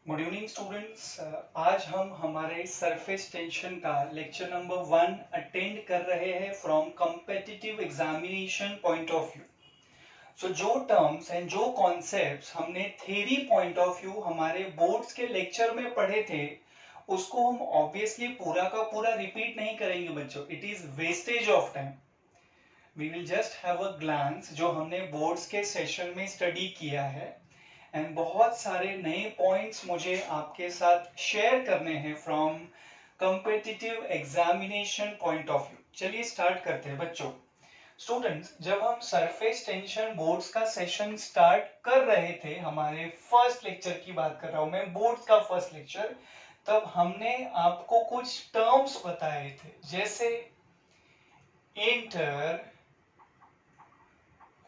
Good evening students. आज हम हमारे सरफेस टेंशन का लेक्चर नंबर 1 अटेंड कर रहे हैं from competitive examination point of view. So जो टर्म्स एंड जो कॉन्सेप्ट्स हमने थ्योरी पॉइंट ऑफ व्यू हमारे बोर्ड्स के लेक्चर में पढ़े थे उसको हम ऑब्वियसली पूरा का पूरा रिपीट नहीं करेंगे बच्चों, it is wastage of time. We will just have a glance जो हमने बोर्ड्स के सेशन में स्टडी किया है एंड बहुत सारे नए पॉइंट्स मुझे आपके साथ शेयर करने हैं from competitive examination point of view. चलिए स्टार्ट करते हैं बच्चों। स्टूडेंट्स, जब हम सरफेस टेंशन बोर्ड्स का सेशन स्टार्ट कर रहे थे, हमारे फर्स्ट लेक्चर की बात कर रहा हूं मैं, बोर्ड्स का फर्स्ट लेक्चर, तब हमने आपको कुछ टर्म्स बताए थे जैसे इंटर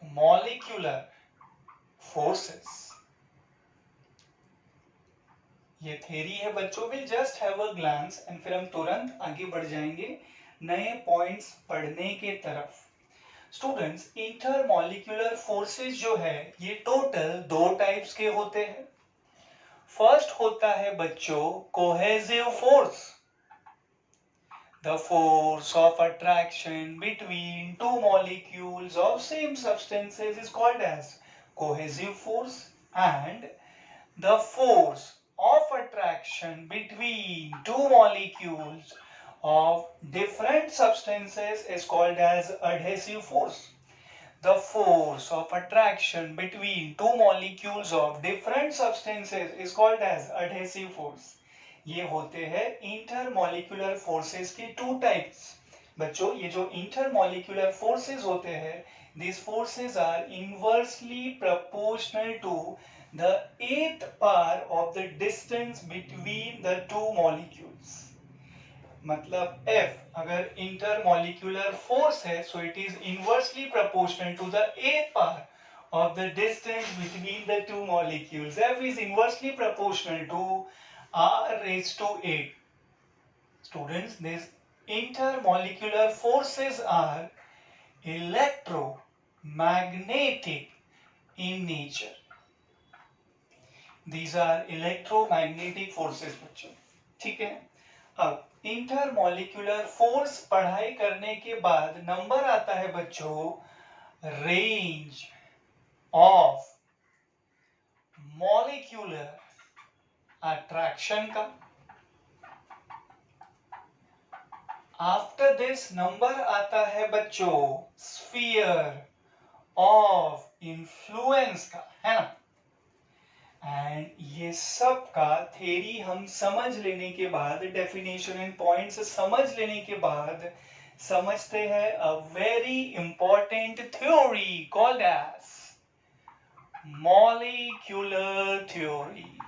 मॉलिक्यूलर फोर्सेस। ये थ्योरी है बच्चों, will just have a glance and फिर हम तुरंत आगे बढ़ जाएंगे नए पॉइंट्स पढ़ने के तरफ। स्टूडेंट्स, इंटरमॉलिक्यूलर फोर्सेस जो है ये टोटल दो टाइप्स के होते हैं। फर्स्ट होता है बच्चों cohesive force, the force of attraction between two molecules of same substances is called as cohesive force, and the force of attraction between two molecules of different substances is called as adhesive force. The force of attraction between two molecules of different substances is called as adhesive force. ये होते हैं intermolecular forces के two types. बच्चों, ये जो intermolecular forces होते हैं, these forces are inversely proportional to the eighth power of the distance between the two molecules. मतलब F अगर इंटरमॉलिक्यूलर फोर्स है, so it is inversely proportional to the eighth power of the distance between the two molecules. F is inversely proportional to R raised to 8. Students, these intermolecular forces are electromagnetic in nature. These are electromagnetic forces बच्चों, ठीक है। अब intermolecular force पढ़ाई करने के बाद number आता है बच्चों रेंज ऑफ मॉलिक्यूलर अट्रैक्शन का। आफ्टर दिस नंबर आता है बच्चों स्फीयर ऑफ इन्फ्लुएंस का, है ना। एंड ये सब का थ्योरी हम समझ लेने के बाद, डेफिनेशन एंड पॉइंट्स समझ लेने के बाद समझते हैं a very important theory called as molecular theory.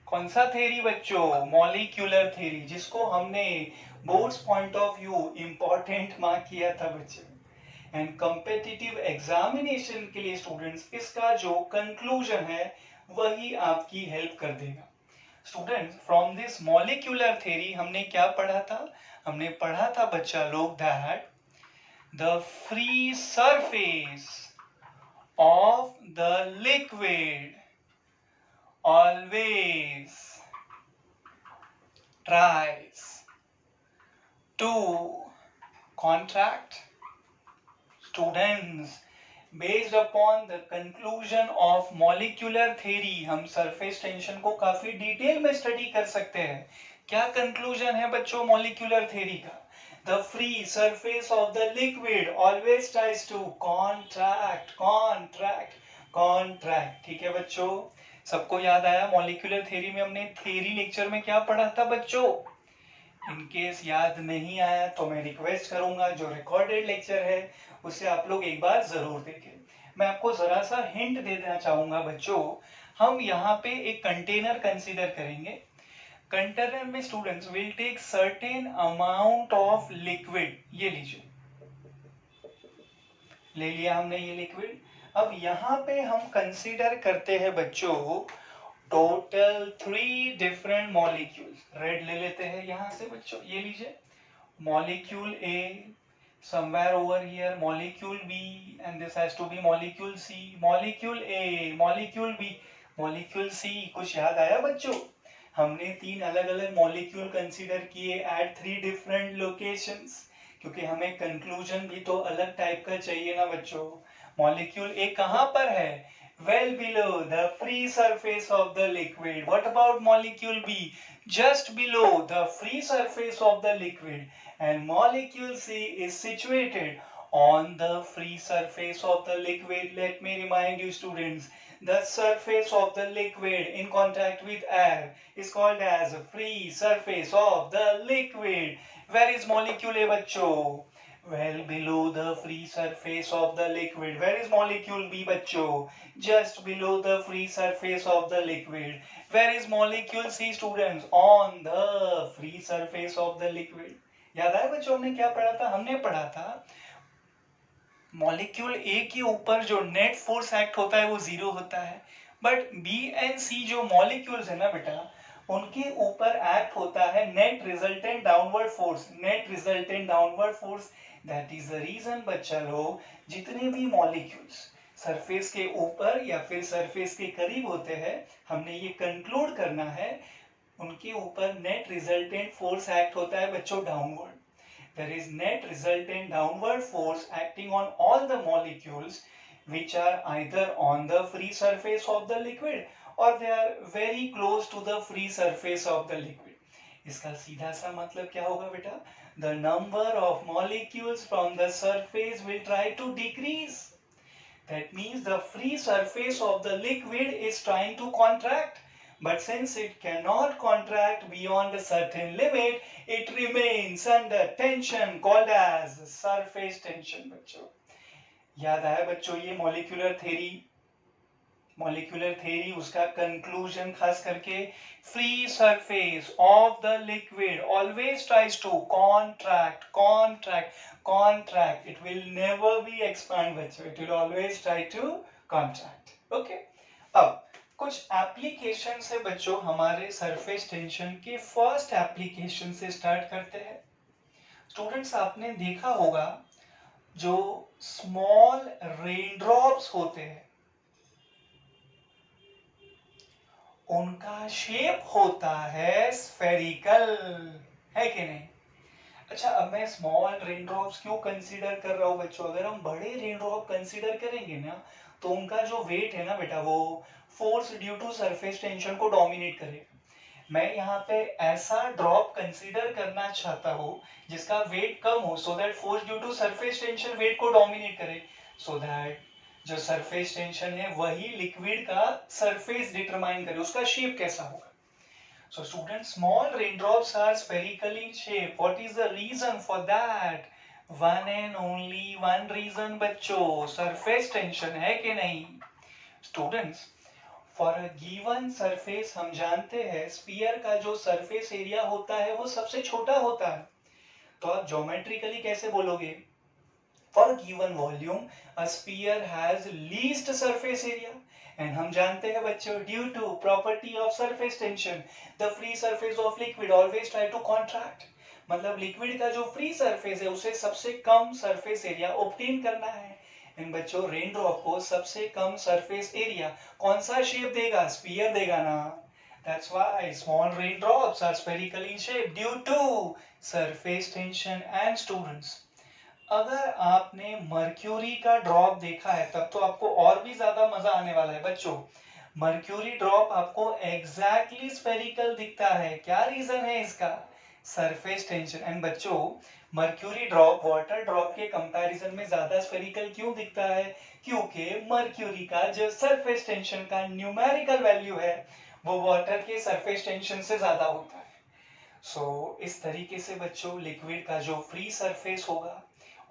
कौन सा थ्योरी बच्चों? मॉलिक्यूलर थ्योरी, जिसको हमने boards point of view important mark किया था बच्चों। एंड कॉम्पिटिटिव एग्जामिनेशन के लिए स्टूडेंट्स इसका जो कंक्लूजन है वही आपकी हेल्प कर देगा। Students, from this molecular theory हमने क्या पढ़ा था? हमने पढ़ा था बच्चा लोग that the free surface of the liquid always tries to contract. Students, based upon the conclusion of molecular theory हम सरफेस टेंशन को काफी डिटेल में स्टडी कर सकते हैं। क्या कंक्लूजन है बच्चों मॉलिक्यूलर थ्योरी का? The free surface of the liquid always tries to contract, contract, contract। ठीक है बच्चों, सबको याद आया मॉलिक्यूलर थ्योरी में हमने थ्योरी लेक्चर में क्या पढ़ा था बच्चों? इन केस याद नहीं आया तो मैं रिक्वेस्ट करूंगा जो रिकॉर्डेड लेक्चर है उसे आप लोग एक बार जरूर देखें। मैं आपको जरा सा हिंट दे देना चाहूंगा बच्चों, हम यहाँ पे एक कंटेनर कंसीडर करेंगे। कंटेनर में students will take certain amount of liquid. ये लीजिए, ले लिया हमने ये लिक्विड। अब यहाँ पे हम कंसीडर करते हैं बच्चों टोटल 3 डिफरेंट मॉलिक्यूल्स। रेड ले लेते हैं यहाँ से बच्चों, ये लीजिए molecule A, somewhere over here molecule B, and this has to be molecule C, molecule A, molecule B। Molecule C, कुछ याद आया बच्चों? हमने 3 अलग अलग मॉलिक्यूल कंसीडर किए एट 3 डिफरेंट लोकेशंस, क्योंकि हमें कंक्लूजन भी तो अलग टाइप का चाहिए ना बच्चों। मॉलिक्यूल ए कहाँ पर है? Well below the free surface of the liquid. What about molecule B? Just below the free surface of the liquid. And molecule C is situated on the free surface of the liquid. Let me remind you students, the surface of the liquid in contact with air is called as a free surface of the liquid. Where is molecule A bachcho? Well below the free surface of the liquid. Where is molecule B bachcho? Just below the free surface of the liquid. Where is molecule C students? On the free surface of the liquid. याद आया बच्चों हमने क्या पढ़ा था? हमने पढ़ा था मॉलिक्यूल ए के ऊपर जो नेट फोर्स एक्ट होता है वो 0 होता है, बट बी एंड सी जो मॉलिक्यूल्स है ना बेटा, उनके ऊपर एक्ट होता है net resultant downward force. Net resultant downward force, that is the reason बच्चा लोग जितने भी मॉलिक्यूल्स सरफेस के ऊपर या फिर सरफेस के करीब होते हैं, हमने ये कंक्लूड करना है उनके ऊपर नेट रिजल्टेंट फोर्स एक्ट होता है बच्चों downward. There is net resultant downward force acting on all the molecules which are either on the free surface of the liquid or they are very close to the free surface of the liquid. इसका सीधा सा मतलब क्या होगा बेटा? The number of molecules from the surface will try to decrease. That means the free surface of the liquid is trying to contract. But since it cannot contract beyond a certain limit, it remains under tension called as surface tension बच्चों। याद आया बच्चों ये molecular theory उसका conclusion खास करके free surface of the liquid always tries to contract. It will never be expand बच्चों, it will always try to contract. Okay, अब कुछ एप्लीकेशन से बच्चों हमारे सरफेस टेंशन के फर्स्ट एप्लीकेशन से स्टार्ट करते हैं। स्टूडेंट्स आपने देखा होगा जो स्मॉल रेनड्रॉप्स होते हैं उनका शेप होता है स्फेरिकल, है कि नहीं? अच्छा, अब मैं स्मॉल रेनड्रॉप्स क्यों कंसीडर कर रहा हूँ बच्चों? अगर हम बड़े रेनड्रॉप कंसीडर करेंगे ना तो उनका जो वेट है ना बेटा वो force due to surface tension को डोमिनेट करेगा। मैं यहाँ पे ऐसा ड्रॉप कंसीडर करना चाहता हूँ जिसका वेट कम हो, so that force due to surface tension weight को डोमिनेट करे, सो दैट जो सरफेस टेंशन है वही लिक्विड का सरफेस डिटरमाइन करे, उसका शेप कैसा होगा। So students, small raindrops are spherical in shape. What is the reason for that? One and only one reason बच्चों, surface tension, है कि नहीं? Students, for a given surface हम जानते हैं sphere का जो surface area होता है वो सबसे छोटा होता है, तो आप geometrically कैसे बोलोगे? For a given volume, a sphere has least surface area. And हम जानते हैं बच्चों due to property of surface tension, the free surface of liquid always try to contract. मतलब लिक्विड का जो फ्री सरफेस है उसे सबसे कम सरफेस एरिया ऑब्टेन करना है। इन बच्चों रेन ड्रॉप को सबसे कम सरफेस एरिया कौन सा शेप देगा? स्फीयर देगा ना। That's why small raindrops are spherical in shape due to surface tension. And students, अगर आपने मर्क्यूरी का ड्रॉप देखा है तब तो आपको और भी ज्यादा मजा आने वाला है बच्चों। मर्क्यूरी ड्रॉप आपको एग्जैक्टली स्फेरिकल दिखता है, क्या रीजन है इसका? Surface tension. एंड बच्चों मर्क्यूरी ड्रॉप वाटर ड्रॉप के कंपैरिजन में ज्यादा स्फेरिकल क्यों दिखता है? क्योंकि मर्क्यूरी का जो सरफेस टेंशन का न्यूमेरिकल वैल्यू है वो वाटर के सरफेस टेंशन से ज्यादा होता है। सो इस तरीके से बच्चों लिक्विड का जो फ्री सरफेस होगा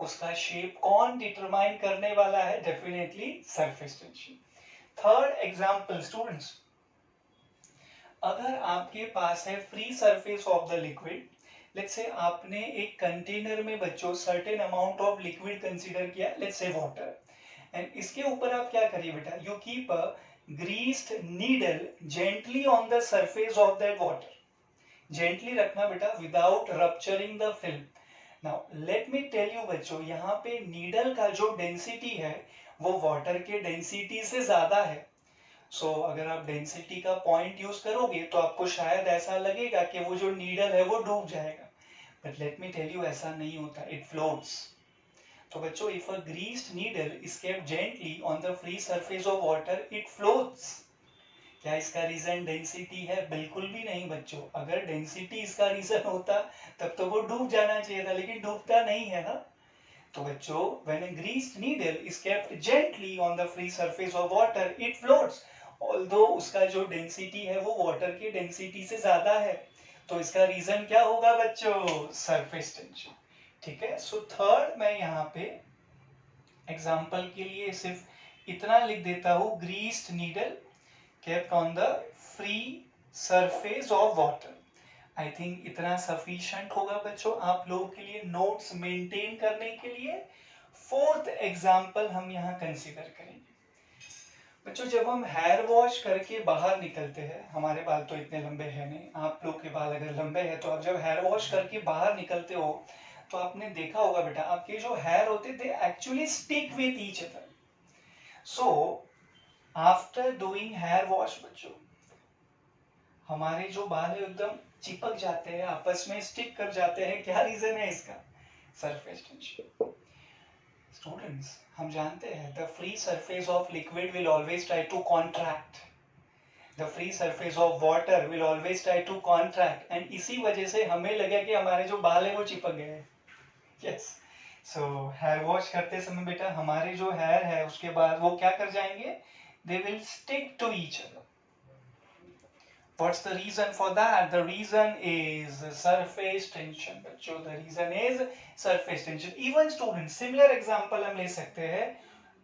उसका शेप कौन डिटरमाइन करने वाला है? Definitely surface tension. Third example students, अगर आपके पास है free surface of the liquid, let's say आपने एक कंटेनर में बच्चों certain amount of liquid consider किया, लेट्स से वाटर, एंड इसके ऊपर आप क्या करिए बेटा? You keep a greased needle gently on the surface of that water. Gently रखना बेटा without rupturing the film. Now let me tell you बच्चों, यहाँ पे नीडल का जो डेंसिटी है वो वाटर के डेंसिटी से ज्यादा है। सो अगर आप डेंसिटी का पॉइंट यूज करोगे तो आपको शायद ऐसा लगेगा कि वो जो नीडल है वो डूब जाएगा, but let me tell you ऐसा नहीं होता, इट फ्लोट्स। तो बच्चों, if a greased needle is kept gently on the free surface of water, it floats. क्या इसका रीजन डेंसिटी है? बिल्कुल भी नहीं बच्चों। अगर डेंसिटी इसका रीजन होता तब तो वो डूब जाना चाहिए था, लेकिन डूबता नहीं है ना। तो बच्चों, when a greased needle is kept gently on the free surface of water, it floats. Although उसका जो डेंसिटी है वो वाटर की डेंसिटी से ज्यादा है। तो इसका रीजन क्या होगा बच्चों? Surface tension. ठीक है। सो थर्ड, मैं यहाँ पे एग्जाम्पल के लिए सिर्फ इतना लिख देता हूँ, greased needle kept on the free surface of water. I think इतना सफिशिएंट होगा बच्चों आप लोगों के लिए नोट्स मेंटेन करने के लिए। फोर्थ एग्जाम्पल हम यहाँ कंसीडर करेंगे। बच्चों, जब हम हेयर वॉश करके बाहर निकलते हैं, हमारे बाल तो इतने लंबे हैं नहीं, आप लोग के बाल अगर लंबे हैं तो आप जब हेयर वॉश करके बाहर निकलते हो तो आपने देखा होगा बेटा, आपके जो हेयर होते थे actually stick with each other. So after doing hair wash बच्चों, हमारे जो बाल है एकदम चिपक जाते हैं, आपस में स्टिक कर जाते हैं। क्या रीजन है इसका? Surface tension. स्टूडेंट्स, हम जानते हैं the free surface of liquid will always try to contract, the free surface of water will always try to contract, and इसी वजह से हमें लगा कि हमारे जो बाल है वो चिपक गए हैं। यस। सो हेयर वॉश करते समय बेटा हमारे जो हेयर है उसके बाद वो क्या कर जाएंगे? They will stick to each other. What's the reason for that? The reason is surface tension बच्चों, the reason is surface tension. Even students, similar example हम ले सकते हैं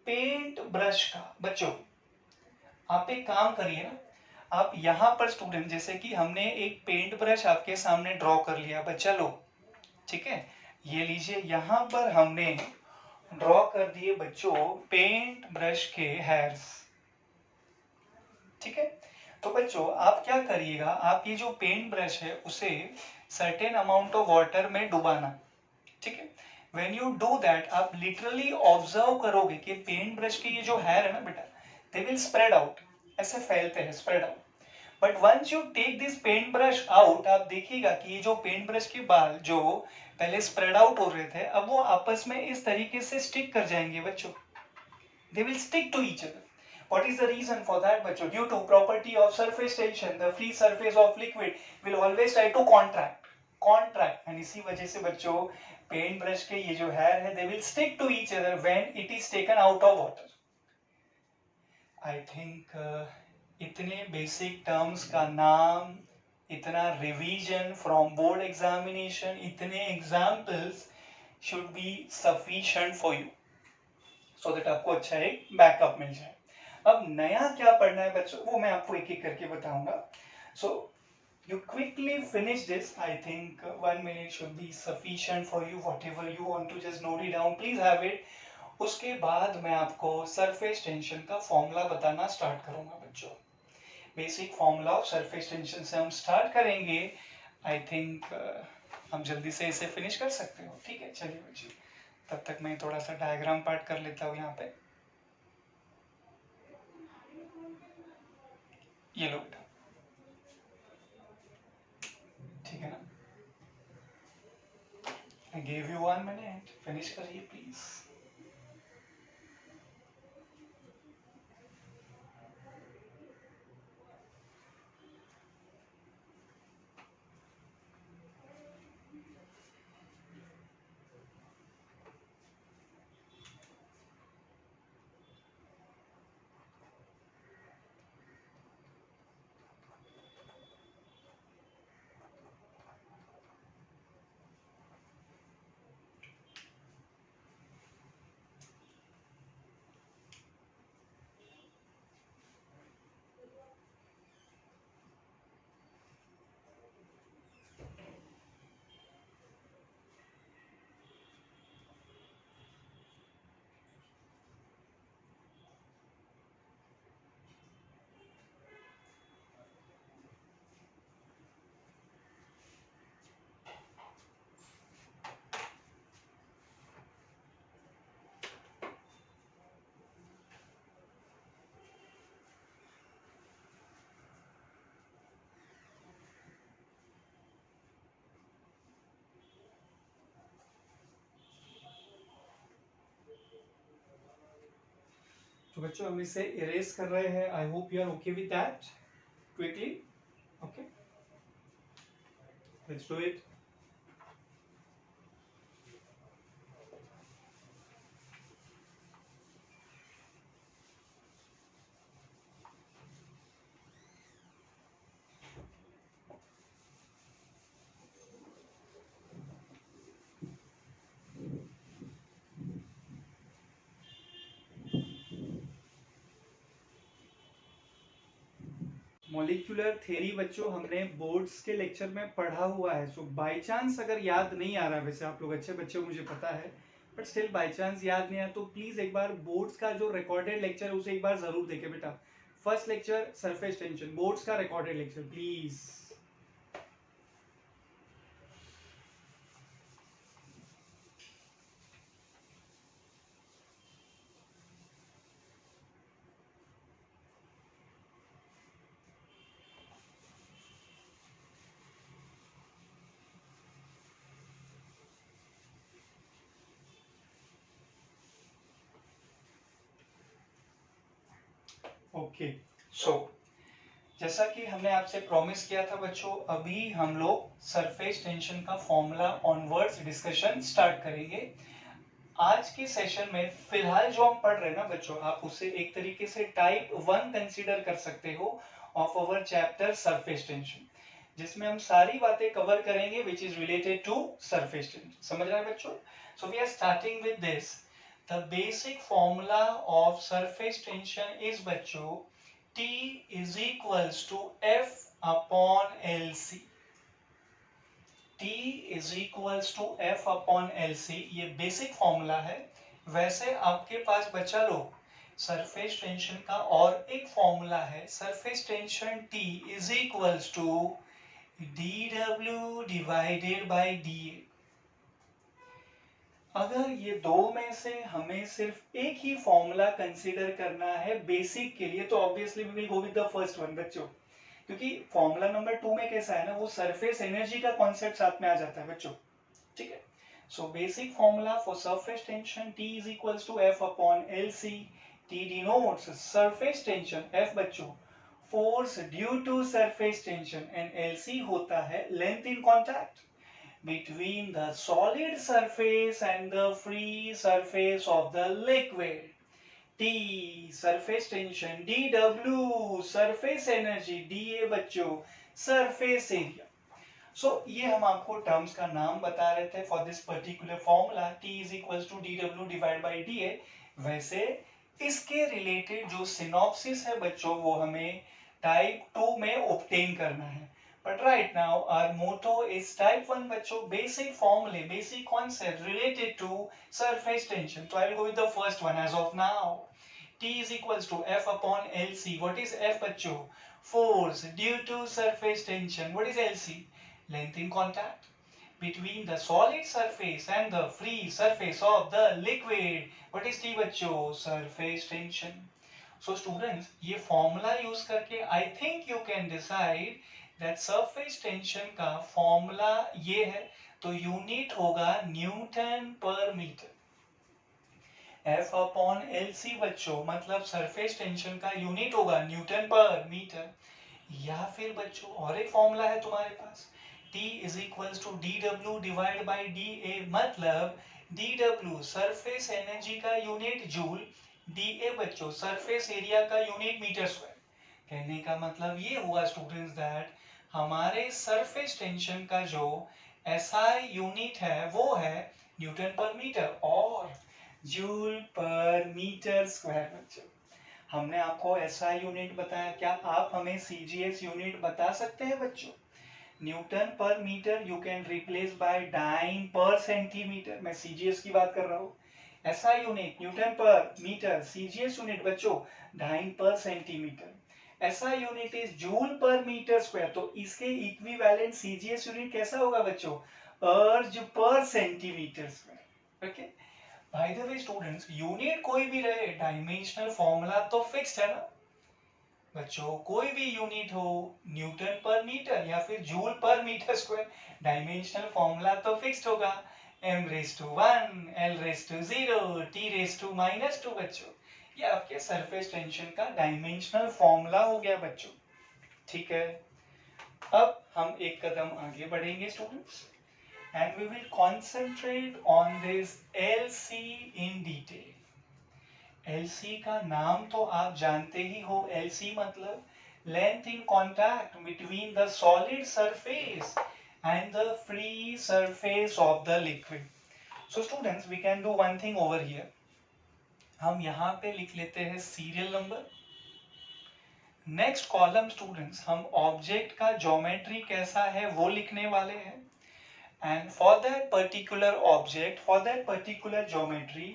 पेंट ब्रश का। बच्चों, आप एक काम करिए ना, आप यहाँ पर स्टूडेंट, जैसे कि हमने एक पेंट ब्रश आपके सामने ड्रॉ कर लिया बच्चा लोग, ठीक है, ये लीजिए, यहाँ पर हमने ड्रॉ कर दिए बच्चों पेंट ब्रश के हेयर्स, ठीक है। तो बच्चों आप क्या करिएगा, आप ये जो पेंट ब्रश है उसे सर्टेन अमाउंट ऑफ वाटर में डुबाना, ठीक है। व्हेन यू डू दैट, आप लिटरली ऑब्जर्व करोगे कि पेंट ब्रश के ये जो हेयर है ना बेटा, दे विल स्प्रेड आउट, ऐसे फैलते हैं, spread out. But once you take this paint brush out, आप देखिएगा कि ये जो पेंट ब्रश के बाल जो पहले स्प्रेड आउट हो रहे थे, अब वो आपस में इस तरीके से स्टिक कर जाएंगे बच्चों, they will stick to each other. What is the reason for that बच्चों? Due to property of surface tension, the free surface of liquid will always try to contract, and इसी वजह से बच्चों पेंट ब्रश के ये जो hair है, they will stick to each other when it is taken out of water. I think इतने basic terms का नाम, इतना रिवीजन फ्रॉम बोर्ड एग्जामिनेशन, इतने examples should be sufficient for you, so that आपको अच्छा एक बैकअप मिल जाए। अब नया क्या पढ़ना है बच्चों, वो मैं आपको एक एक करके बताऊंगा। So you quickly finish this, I think 1 minute should be sufficient for you, whatever you want to just note it down, please have it. उसके बाद मैं आपको सरफेस टेंशन का फॉर्मूला बताना स्टार्ट करूंगा बच्चों। Basic formula of surface tension से हम स्टार्ट करेंगे। आई थिंक हम जल्दी से इसे फिनिश कर सकते हो, ठीक है। चलिए बच्चों, तब तक मैं थोड़ा सा डायग्राम पार्ट कर लेता हूँ यहाँ पे। ये लो बेटा, ठीक है ना। I gave you 1 minute, finish करिए प्लीज। तो बच्चों हम इसे इरेज कर रहे हैं. I hope you are okay with that. Quickly. Okay, let's do it. Molecular theory बच्चों हमने बोर्ड्स के लेक्चर में पढ़ा हुआ है. सो बाय चांस अगर याद नहीं आ रहा, वैसे आप लोग अच्छे बच्चे मुझे पता है, बट स्टिल बाय चांस याद नहीं आया तो प्लीज एक बार बोर्ड्स का जो रिकॉर्डेड लेक्चर है उसे एक बार जरूर देखें बेटा. First lecture surface tension, boards का रिकॉर्डेड लेक्चर प्लीज. ओके, सो जैसा कि हमने आपसे प्रॉमिस किया था बच्चों, अभी हम लोग सरफेस टेंशन का फॉर्मूला ऑनवर्ड्स डिस्कशन स्टार्ट करेंगे. आज के सेशन में फिलहाल जो हम पढ़ रहे हैं ना बच्चों, आप उसे एक तरीके से टाइप 1 कंसीडर कर सकते हो of our chapter surface tension, जिसमें हम सारी बातें कवर करेंगे which is related to surface tension. समझ रहे हैं बच्चों? So we are starting with this. The basic formula of surface tension is बच्चों T is equals to F upon LC. T is equals to F upon LC. ये basic formula है. वैसे आपके पास बच्चा लोग सरफेस टेंशन का और एक फॉर्मूला है. Surface tension T is equals to dW divided by dA. अगर ये दो में से हमें सिर्फ एक ही फॉर्मूला कंसीडर करना है बेसिक के लिए, तो obviously we will go with the first one बच्चों, क्योंकि फॉर्मूला नंबर 2 में कैसा है ना, वो सरफेस एनर्जी का कॉन्सेप्ट साथ में आ जाता है बच्चों. ठीक है. So basic formula for surface tension T is equals to F upon LC. T denotes surface tension, F बच्चों force due to surface tension, and LC होता है length in contact between the solid surface and the free surface of the liquid. T surface tension, dW surface energy, dA बच्चों surface area. So ये हम आपको terms का नाम बता रहे थे for this particular formula. T is equals to dW divided by dA. वैसे इसके रिलेटेड जो सिनॉप्सिस है बच्चों वो हमें टाइप 2 में ऑब्टेन करना है. But right now our motto is type 1 बच्चों, basic formulae, basic concept related to surface tension. So I will go with the first one as of now. T is equals to F upon LC. What is F बच्चों? Force due to surface tension. What is LC? Length in contact between the solid surface and the free surface of the liquid. What is T बच्चों? Surface tension. So students, ये formula use करके I think you can decide that surface tension का formula ये है, तो unit होगा Newton per metre. F upon LC बच्चों मतलब सरफेस टेंशन का यूनिट होगा न्यूटन पर मीटर. या फिर बच्चों और एक फॉर्मूला है तुम्हारे पास, T is equals to dW divided by dA, मतलब dW सरफेस एनर्जी का यूनिट जूल, dA बच्चों सरफेस एरिया का यूनिट मीटर स्क्वायर. कहने का मतलब ये हुआ स्टूडेंट्स दैट हमारे सरफेस टेंशन का जो SI यूनिट है वो है न्यूटन पर मीटर और जूल पर मीटर स्क्वायर. बच्चों हमने आपको SI यूनिट बताया, क्या आप हमें CGS यूनिट बता सकते हैं बच्चों? Newton per metre you can replace by dyne per centimetre. मैं CGS की बात कर रहा हूँ. SI unit newton per metre, CGS unit बच्चों dyne per centimetre. SI unit is joule per metre square, तो इसके इक्विवेलेंट CGS यूनिट कैसा होगा बच्चों? अर्ज पर centimetre square. Okay. Bye the way students, unit कोई भी रहे, डायमेंशनल फॉर्मूला तो फिक्स्ड है ना बच्चों. कोई भी यूनिट हो, न्यूटन पर मीटर या फिर joule per metre square, dimensional formula तो फिक्स्ड होगा. m raised to 1, l raised to 0, t raised to -2 बच्चों. ये आपके सरफेस टेंशन का डायमेंशनल फॉर्मूला हो गया बच्चों, ठीक है। अब हम एक कदम आगे बढ़ेंगे students, and we will concentrate on this LC in detail. LC का नाम तो आप जानते ही हो, LC मतलब length in contact between the solid surface and the free surface of the liquid. So students, we can do one thing over here. हम यहाँ पे लिख लेते हैं serial number. Next column students, हम ऑब्जेक्ट का ज्योमेट्री कैसा है वो लिखने वाले हैं। And for that particular object, for that particular geometry,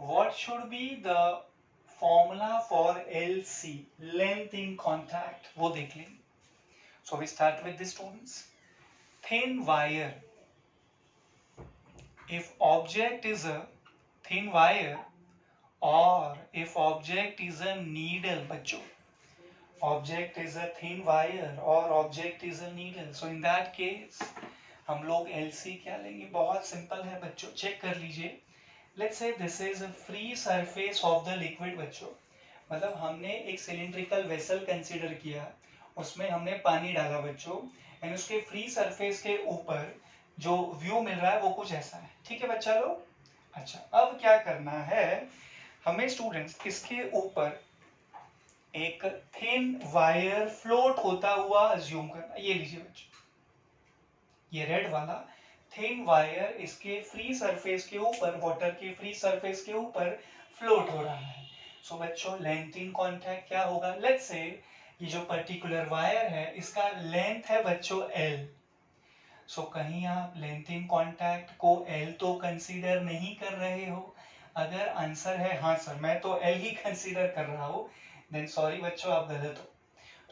what should be the formula for LC, length in contact, वो देख लेंगे। So we start with this students. Thin wire. If object is a thin wire or if object is a needle, बच्चों, object is a thin wire or object is a needle, so in that case हम लोग LC क्या लेंगे? बहुत simple है बच्चों, check कर लीजिए। Let's say this is a free surface of the liquid बच्चों, मतलब हमने एक सिलिंड्रिकल वेसल कंसीडर किया, उसमें हमने पानी डाला बच्चों, एंड उसके फ्री सरफेस के ऊपर जो व्यू मिल रहा है वो कुछ ऐसा है, ठीक है बच्चा लोग। अच्छा, अब क्या करना है हमें स्टूडेंट्स, इसके ऊपर एक थिन वायर फ्लोट होता हुआ अज्यूम करना। ये लीजिए बच्चों, ये रेड वाला थिन वायर इसके फ्री सरफेस के ऊपर, वाटर के फ्री सरफेस के ऊपर फ्लोट हो रहा है। सो बच्चों, लेंथ इन कॉन्टैक्ट क्या होगा? लेट्स से ये जो पर्टिकुलर वायर है इसका लेंथ है बच्चों L। सो कहीं आप लेंथ इन कॉन्टैक्ट को L तो कंसीडर नहीं कर रहे हो? अगर आंसर है हाँ सर मैं तो L ही कंसीडर कर रहा हूँ, देन सॉरी बच्चों आप गलत हो।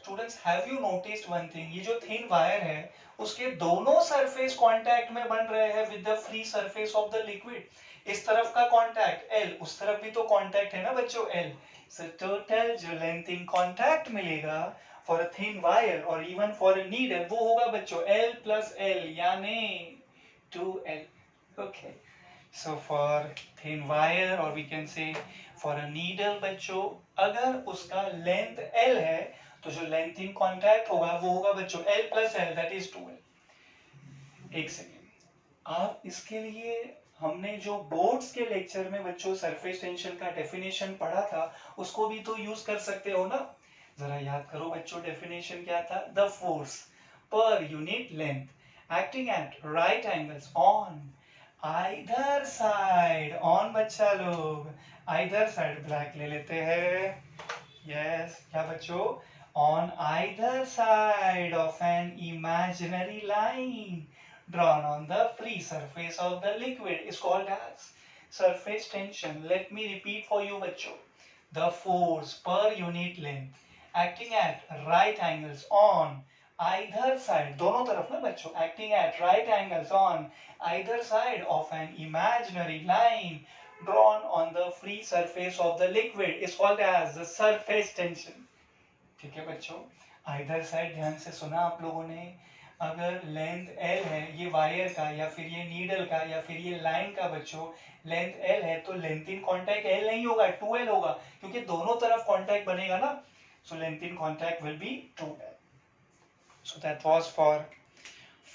Students, have you noticed one thing, ये जो थिन वायर है उसके दोनों सरफेस कांटेक्ट में बन रहे हैं with the free surface of the liquid. इस तरफ का कांटेक्ट L, उस तरफ भी तो कांटेक्ट है ना बच्चों L। सो टोटल जो लेंथ इन कांटेक्ट मिलेगा फॉर अ थिन वायर और इवन फॉर अ नीडल वो होगा बच्चों L प्लस L यानी 2L। Okay, so for thin wire or we can say for a needle बच्चों, अगर उसका लेंथ L है तो जो लेंथ इन कॉन्टैक्ट होगा वो होगा बच्चों L plus L, that is 2L। एक सेकेंड, आप इसके लिए हमने जो बोर्ड्स के लेक्चर में बच्चों सरफेस टेंशन का डेफिनेशन पढ़ा था उसको भी तो यूज कर सकते हो ना। जरा याद करो बच्चों, डेफिनेशन क्या था? The force per unit length acting at right angles on either side, on बच्चा लोग, आइदर साइड ब्लैक ले लेते हैं, यस क्या बच्चों? On either side of an imaginary line drawn on the free surface of the liquid is called as surface tension. Let me repeat for you bachcho. The force per unit length acting at right angles on either side, दोनों तरफ ना बच्चों, acting at right angles on either side of an imaginary line drawn on the free surface of the liquid is called as the surface tension. ठीक है बच्चों, either side ध्यान से सुना आप लोगों ने। अगर लेंथ L है ये वायर का या फिर ये नीडल का या फिर ये लाइन का बच्चों, लेंथ L है तो लेंथ इन कॉन्टैक्ट L नहीं होगा 2L होगा, क्योंकि दोनों तरफ कॉन्टैक्ट बनेगा ना। So length in contact will be 2L। So that was for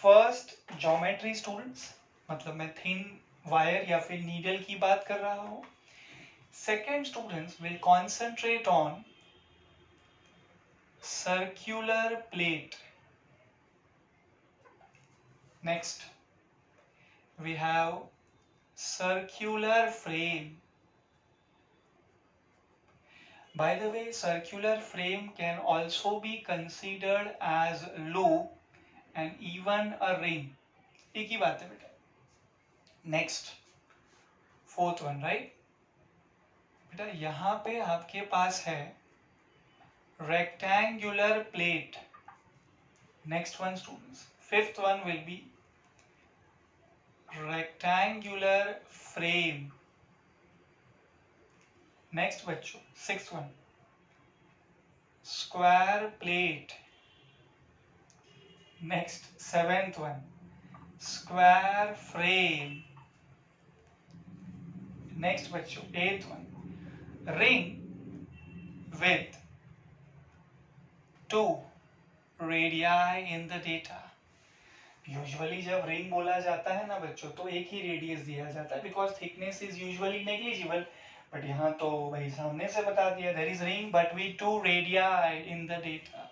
first geometry students, मतलब मैं थिन वायर या फिर नीडल की बात कर रहा हूँ। Second students will concentrate on circular plate. Next we have circular frame. By the way, circular frame can also be considered as loop and even a ring. एक ही बात है बेटा। Next fourth one, right? बेटा यहाँ पे आपके पास है rectangular plate. Next one students, fifth one will be rectangular frame. Next बच्चों sixth one, square plate. Next seventh one, square frame. Next बच्चों eighth one, ring with 2 radii in the data. Usually जब ring बोला जाता है ना बच्चों, तो एक ही रेडियस दिया जाता है because thickness is usually negligible, but यहाँ तो भाई सामने से बता दिया there is ring but with 2 radii in the data.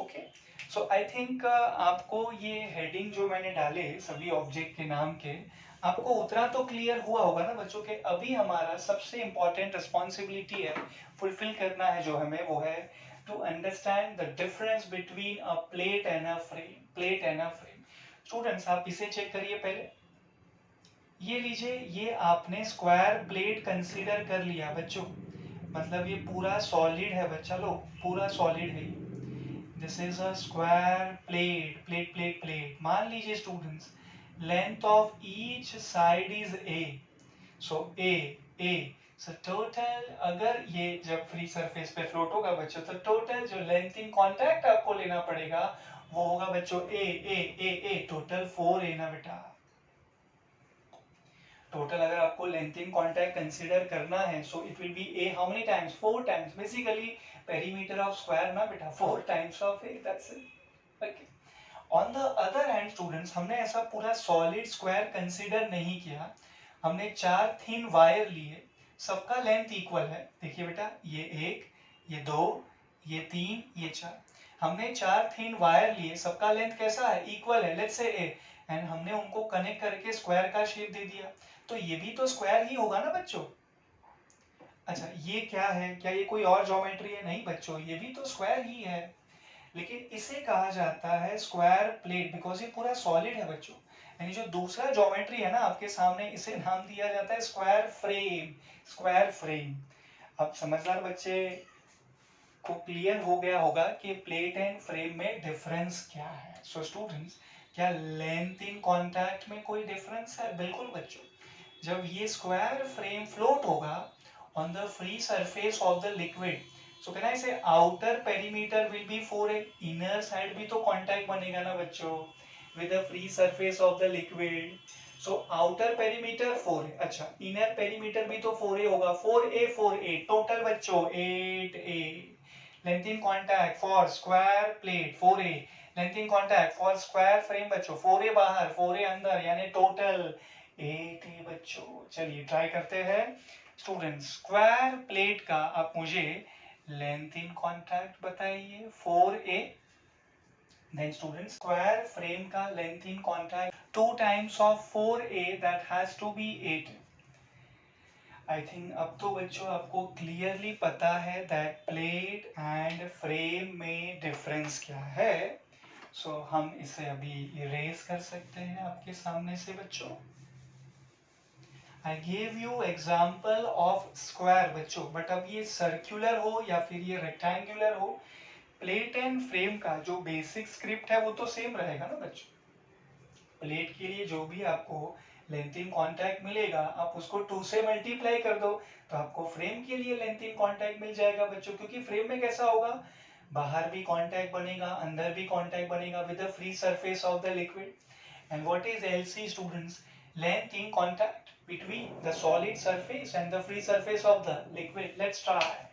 Okay, so I think आपको ये हेडिंग जो मैंने डाले सभी ऑब्जेक्ट के नाम के, आपको उतना तो क्लियर हुआ होगा ना बच्चों के। अभी हमारा सबसे इंपॉर्टेंट रिस्पॉन्सिबिलिटी है, फुलफिल करना है जो हमें, वो है to understand the difference between a plate and a frame. Plate and a frame, students आप इसे चेक करिए पहले। ये लीजिए, ये आपने स्क्वायर प्लेट कंसीडर कर लिया बच्चों, मतलब ये पूरा सॉलिड है बच्चा लोग, पूरा सॉलिड है। This is a square plate, plate plate plate. मान लीजिए students, length of each side is a, so A so total, अगर ये जब फ्री सरफेस पे फ्लोट होगा बच्चों, तो टोटल जो लेंथ इन कांटेक्ट आपको लेना पड़ेगा वो होगा बच्चों ए टोटल 4 ना बेटा। टोटल अगर आपको लेंथ इन कांटेक्ट कंसीडर करना है, so it will be A how many times, 4 times, basically perimeter of square ना बेटा, 4 times of A, that's it. Okay, on the other hand students, हमने ऐसा पूरा सॉलिड स्क्वायर कंसीडर नहीं किया, हमने 4 थिन वायर लिए, सबका लेंथ इक्वल है। देखिए बेटा, ये 1, ये 2, ये 3, ये 4, हमने 4 थिन वायर लिए, सबका लेंथ कैसा है, इक्वल है, लेट्स से ए, एंड हमने उनको कनेक्ट करके स्क्वायर का शेप दे दिया, तो ये भी तो स्क्वायर ही होगा ना बच्चों। अच्छा, ये क्या है, क्या ये कोई और ज्योमेट्री है, नहीं बच्चों, ये भी तो स्क्वायर ही है, लेकिन इसे कहा जाता है स्क्वायर प्लेट बिकॉज ये पूरा सॉलिड है बच्चों। यानी जो दूसरा ज्योमेट्री है ना आपके सामने, इसे नाम दिया जाता है स्क्वायर फ्रेम, स्क्वायर फ्रेम। अब समझदार बच्चे को क्लियर हो गया होगा कि प्लेट एंड फ्रेम में डिफरेंस क्या है। सो स्टूडेंट्स, क्या लेंथ इन कांटेक्ट में कोई डिफरेंस है? बिल्कुल बच्चों, जब ये स्क्वायर फ्रेम फ्लोट होगा on the free surface of the liquid, so can I say outer perimeter will be 4a, inner side भी तो कांटेक्ट बनेगा ना बच्चों with the free surface of the liquid. So outer perimeter 4a, अच्छा inner perimeter भी तो 4a होगा, 4a total बच्चों 8a। Length in contact for square plate 4a, length in contact for square frame बच्चों 4a बाहर 4a अंदर, यानी total 8a बच्चों। चलिए ट्राई करते हैं स्टूडेंट, स्क्वायर प्लेट का आप मुझे लेंथ इन कांटेक्ट बताइए 4a, then students square frame का length in contact 2 times of 4a, that has to be 8। I think अब तो बच्चों आपको क्लियरली पता है दैट प्लेट एंड फ्रेम में डिफरेंस क्या है। सो हम इसे अभी इरेज कर सकते हैं आपके सामने से बच्चों। I give you example of square बच्चों, बट अब ये सर्कुलर हो या फिर ये रेक्टेंगुलर हो, प्लेट एंड फ्रेम का जो बेसिक स्क्रिप्ट है वो तो सेम रहेगा ना बच्चों। प्लेट के लिए जो भी आपको लेंथ इन कांटेक्ट मिलेगा, आप उसको 2 से मल्टीप्लाई कर दो, तो आपको फ्रेम के लिए लेंथ इन कांटेक्ट मिल जाएगा बच्चों। क्योंकि फ्रेम में कैसा होगा, बाहर भी कांटेक्ट बनेगा, अंदर भी कांटेक्ट बनेगा with the free surface of the liquid. And what is LC students, length in contact between the solid surface and the free surface of the liquid. Let's try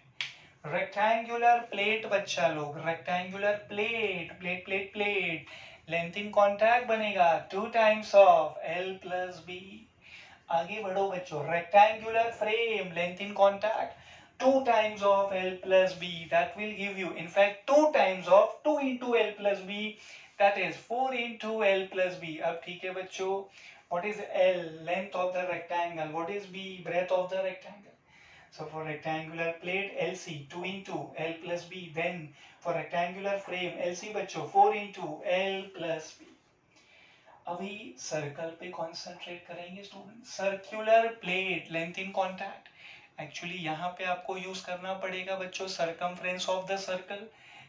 rectangular plate बच्चा लोग, rectangular plate, plate plate plate, length in contact बनेगा 2 times of L plus B. आगे बढ़ो बच्चों, rectangular frame, length in contact 2 times of L plus B, that will give you in fact 2 times of 2 into L plus B, that is 4 into L plus B. अब ठीक है बच्चों, what is L, length of the rectangle, what is B, breadth of the rectangle। So for rectangular plate LC 2 into L plus B, then for rectangular frame LC बच्चों 4 into L plus B। अभी circle पे concentrate करेंगे student. Circular plate, length in contact, actually यहाँ पे आपको use करना पड़ेगा बच्चों circumference of the circle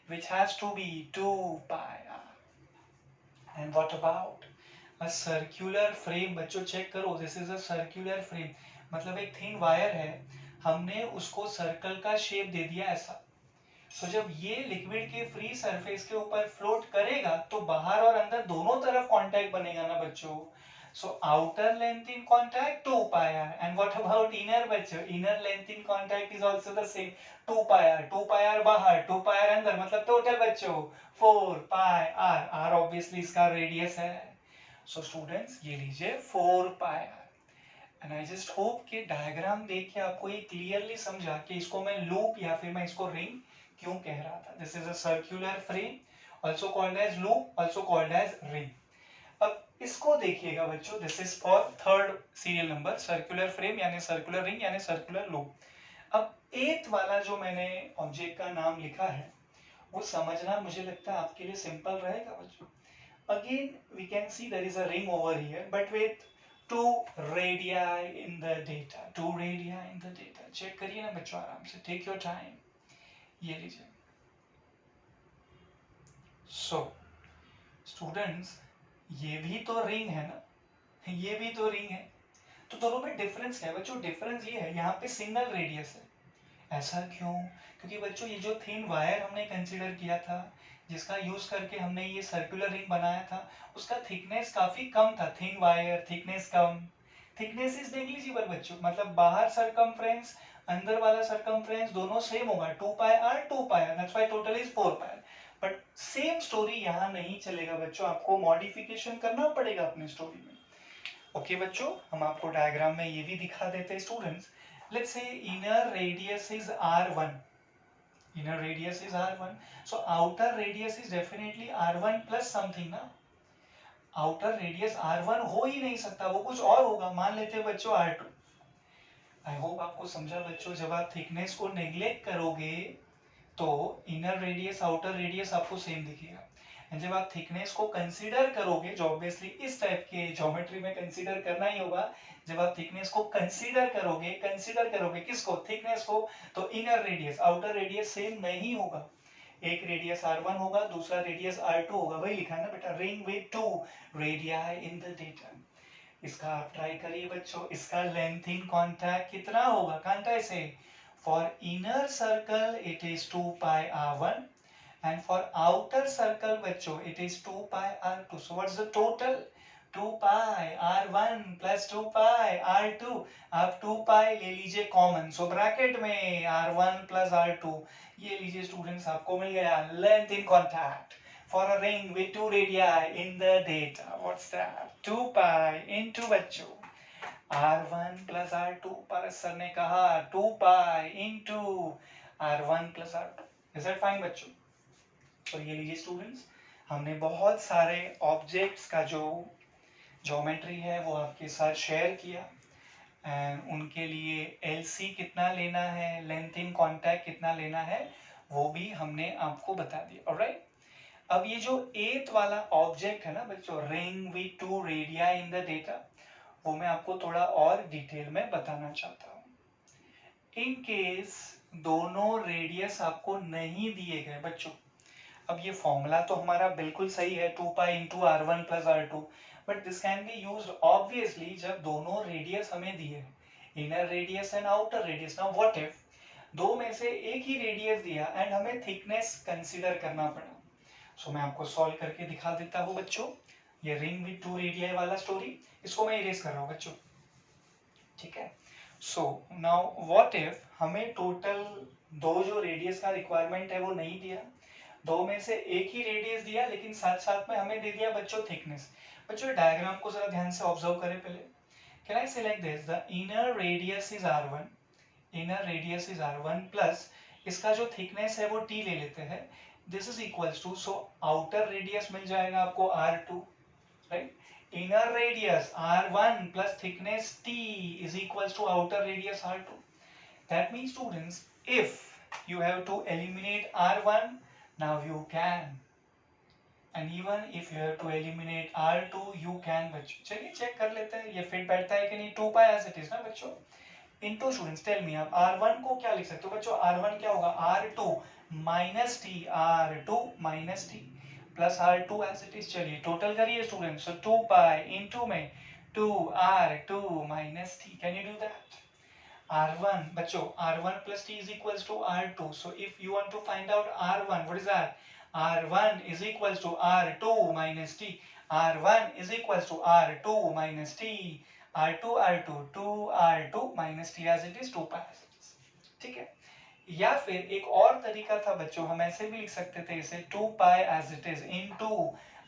which has to be 2 pi r। and what about a circular frame बच्चों, चेक करो, this is a circular frame, मतलब एक थिन वायर है, हमने उसको सर्कल का शेप दे दिया ऐसा। तो जब ये लिक्विड के फ्री सरफेस के ऊपर फ्लोट करेगा तो बाहर और अंदर दोनों तरफ कांटेक्ट बनेगा ना बच्चों। So outer length in contact 2 pi r, and what about inner बच्चों? Inner length in contact is also the same 2 pi r. 2 pi r बाहर 2 pi r अंदर, मतलब टोटल बच्चों 4 pi r. r obviously इसका radius है. So students ये लीजिए 4 pi r. And I just hope कि डायग्राम देख के आपको ये क्लियरली समझा कि इसको मैं लूप या फिर मैं इसको रिंग क्यों कह रहा था. This is a circular frame, also called as loop, also called as ring. अब इसको देखिएगा बच्चों, this is for third serial number, circular frame यानी सर्कुलर रिंग यानी सर्कुलर लूप. अब एथ वाला जो मैंने ऑब्जेक्ट का नाम लिखा है वो समझना मुझे लगता है आपके लिए सिंपल रहेगा बच्चों. Again we can see there is a ring over here but with 2 radii in the data. 2 radii in the data. Check करिए ना बच्चों आराम से, टेक योर टाइम. ये लीजिए. सो स्टूडेंट्स ये भी तो रिंग है ना, ये भी तो रिंग है. तो दोनों में डिफरेंस क्या है बच्चों? डिफरेंस ये है यहाँ पे सिंगल रेडियस है. ऐसा क्यों? क्योंकि बच्चों ये जो थिन वायर हमने कंसीडर किया था, जिसका यूज करके हमने ये सर्कुलर रिंग बनाया था, उसका थिकनेस काफी कम था. Thin wire, thickness come. Thickness is negligible बच्चों, मतलब बाहर सरकमफ्रेंस, अंदर वाला सरकमफ्रेंस दोनों सेम होगा. 2 pi R 2 pi R, that's why total is 4 pi. But same story यहाँ नहीं चलेगा बच्चों, आपको मॉडिफिकेशन करना पड़ेगा अपनी स्टोरी में. ओके बच्चों, हम आपको डायग्राम में ये भी दिखा देते हैं students. Let's say inner radius is r1. inner radius is r1, so outer radius is definitely r1 plus something ना. outer radius r1 हो ही नहीं सकता, वो कुछ और होगा. मान लेते हैं बच्चों r2. आई होप आपको समझा बच्चों. जब आप थिकनेस को नेग्लेक्ट करोगे तो इनर रेडियस आउटर रेडियस आपको सेम दिखेगा. एंड जब आप थिकनेस को कंसीडर करोगे, जो ऑब्वियसली इस टाइप के ज्योमेट्री में कंसीडर करना ही होगा, जब आप थिकनेस को कंसीडर करोगे किसको? थिकनेस को. तो inner radius outer radius same नहीं होगा. एक रेडियस r1 होगा, दूसरा रेडियस r2 होगा. वही लिखा है ना बेटा, ring with 2 radii in the data. इसका आप ट्राई करिए बच्चों. इसका लेंथ इन कॉन्टैक्ट कितना होगा? कांटा से for inner circle it is 2 pi r1 and for outer circle बच्चों it is 2 pi r2. so what's the total? 2 pi r1 plus 2 pi r2. आप 2 pi ले लीजिए कॉमन, सो ब्रैकेट में r1 plus r2 ये लीजिए students, आपको मिल गया length in contact for a ring with 2 radii in the data. What's that? 2 pi into बच्चों r1 plus r2. पारस sir ने कहा 2 pi into r1 plus r2. Is that fine बच्चों? तो ये लीजिए स्टूडेंट्स, हमने बहुत सारे ऑब्जेक्ट्स का जो ज्योमेट्री है वो आपके साथ शेयर किया. एंड उनके लिए LC कितना लेना है, लेंथ इन कॉन्टैक्ट कितना लेना है, वो भी हमने आपको बता दिया. ऑलराइट. अब ये जो एथ वाला ऑब्जेक्ट है ना बच्चों, ring with 2 radii in the data, वो मैं आपको थोड़ा और डिटेल में बताना चाहता हूँ. इन केस दोनों रेडियस आपको नहीं दिए गए बच्चों, अब ये फॉर्मूला तो हमारा बिल्कुल सही है 2 pi into r1 plus r2, but this can be used obviously जब दोनों रेडियस हमें दिए, inner radius and outer radius. Now what if दो में से एक ही रेडियस दिया एंड हमें थिकनेस कंसीडर करना पड़ा. सो मैं आपको सॉल्व करके दिखा देता हूँ बच्चों. ये रिंग विद 2 रेडियाई वाला स्टोरी, इसको मैं इरेज कर रहा हूँ बच्चों, ठीक है. सो नाउ व्हाट इफ हमें टोटल दो जो रेडियस का रिक्वायरमेंट है वो नहीं दिया, दो में से एक ही रेडियस दिया, लेकिन साथ साथ में हमें दे दिया बच्चों थिकनेस. बच्चों डायग्राम को जरा ध्यान से ऑब्जर्व करें पहले. Can I say like this, the inner radius is r1, inner radius is r1 plus इसका जो थिकनेस है वो t ले लेते हैं. This is equals to, so outer radius मिल जाएगा आपको r2, right. inner radius r1 plus thickness t is equals to outer radius r2. That means students, if you have to eliminate r1, now you can, and even if you have to eliminate r2 you can. बच्चों चलिए check कर लेते हैं ये fit बैठता है कि नहीं. 2 pi as it is ना बच्चों, इनटू स्टूडेंट्स टेल मी आप r1 को क्या लिख सकते हो बच्चों? r1 क्या होगा? r2 minus t, r2 minus t plus r2 as it is. चलिए टोटल करिए स्टूडेंट्स. सो 2 pi into में 2r2 minus t. Can you do that? r1 बच्चों r1 plus t is equals to r2. So if you want to find out r1, what is that? R1 is equals to R2 minus T. R1 is equals to R2 minus T. R2 R2 2 R2 minus T as it is 2 pi as it is. ठीक है, या फिर एक और तरीका था बच्चों, हम ऐसे भी लिख सकते थे इसे 2 pi as it is into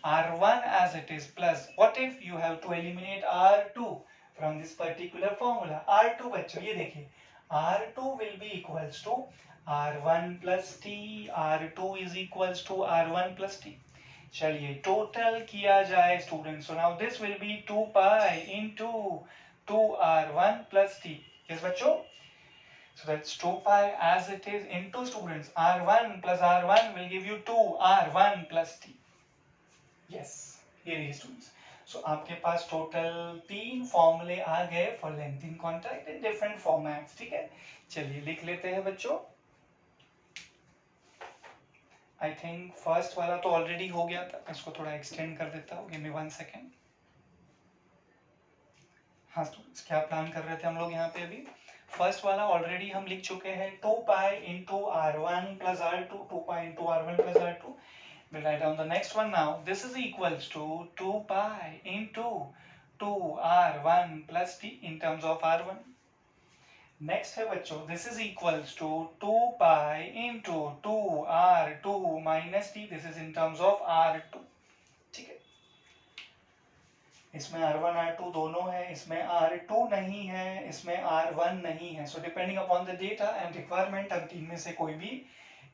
R1 as it is plus what if you have to eliminate R2 from this particular formula. R2 बच्चों ये देखिए, R2 will be equals to R1 plus T. R2 is equals to R1 plus T. चलिए total किया जाए student, so now this will be 2 pi into 2R1 plus T. yes बच्चों, so that's 2 pi as it is into students R1 plus R1 will give you 2R1 plus T. yes, ये रही students. सो आपके पास total 3 फॉर्मूले आ गए for length in contact in different formats. ठीक है, चलिए लिख लेते हैं बच्चों. आई थिंक फर्स्ट वाला तो ऑलरेडी हो गया था, इसको थोड़ा एक्सटेंड कर देता हूँ. Give me 1 second. हाँ स्टूडेंट्स, क्या प्लान कर रहे थे हम लोग यहाँ पे अभी. फर्स्ट वाला ऑलरेडी हम लिख चुके हैं 2 pi into R1 plus R2. 2 pi into R1 plus R2. We'll write down the next one now. This is equals to 2 pi into 2R1 plus T in terms of R1. Next है बच्चों, this is equals to 2 pi into 2R2 minus T. This is in terms of R2. ठीक है, इसमें R1 R2 दोनों है, इसमें R2 नहीं है, इसमें R1 नहीं है. So depending upon the data and requirement हम तीन में से कोई भी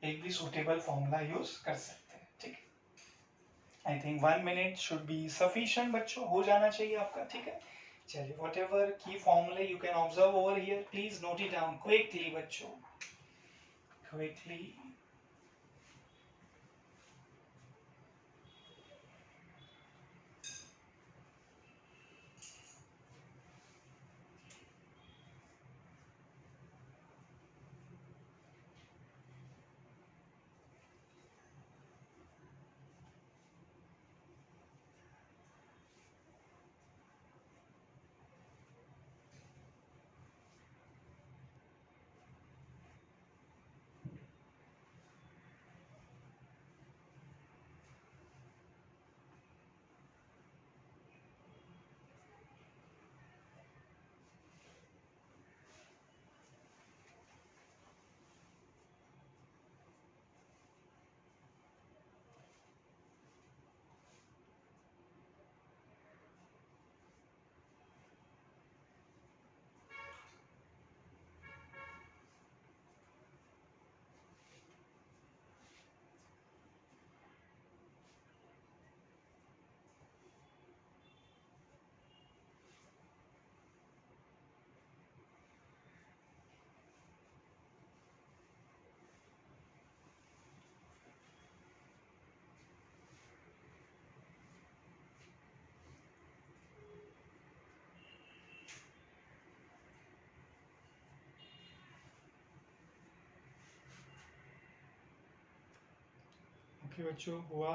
एक भी सुटेबल फॉर्मूला यूज कर सकते हैं. ठीक है, आई think 1 minute should be sufficient बच्चों, हो जाना चाहिए आपका. ठीक है, चलिए वॉट एवर की फॉर्मूले you can observe over here, please note it down quickly बच्चों, क्विकली. ओके बच्चों, हुआ.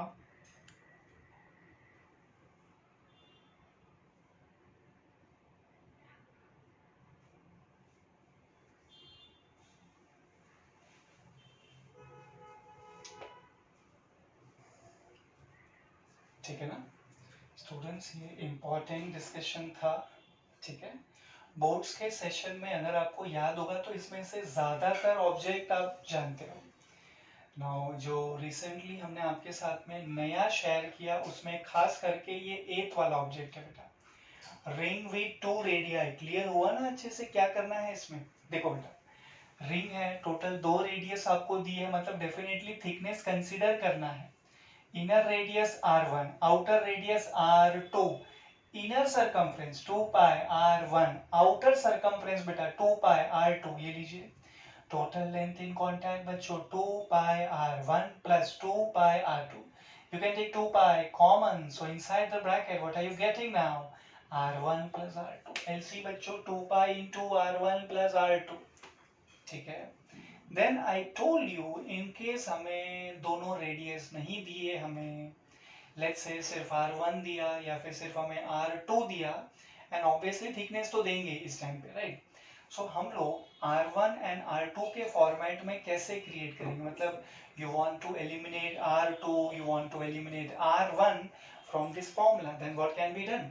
ठीक है ना स्टूडेंट्स, ये इम्पोर्टेंट डिस्कशन था. ठीक है, बोर्ड्स के सेशन में अगर आपको याद होगा तो इसमें से ज़्यादातर ऑब्जेक्ट आप जानते हो. नाउ जो रिसेंटली हमने आपके साथ में नया शेयर किया उसमें खास करके ये 8th वाला ऑब्जेक्ट है बेटा, रिंग विथ 2 रेडियाई. क्लियर हुआ ना अच्छे से क्या करना है इसमें. देखो बेटा, रिंग है, टोटल 2 रेडियस आपको दी है, मतलब डेफिनेटली थिकनेस कंसीडर करना है. Inner radius R1, outer radius R2, inner circumference 2 pi R1, outer circumference बेटा 2 pi R2. ये लीजिए टोटल लेंथ इन कॉन्टैक्ट बच्चों 2 pi R1 plus 2 pi R2. You can take 2 pi common, so inside the bracket what are you getting now? R1 plus R2. LC बच्चों 2 pi into R1 plus R2. ठीक है, then I told you in case हमें दोनों radius नहीं दिए, हमें let's say सिर्फ R1 दिया या फिर सिर्फ हमें R2 दिया, एंड ऑब्वियसली थिकनेस तो देंगे इस टाइम पे, राइट. सो हम लोग R1 एंड R2 के फॉर्मेट में कैसे क्रिएट करेंगे, मतलब you want to eliminate R2, you want to eliminate R1 from this formula, then what can be done?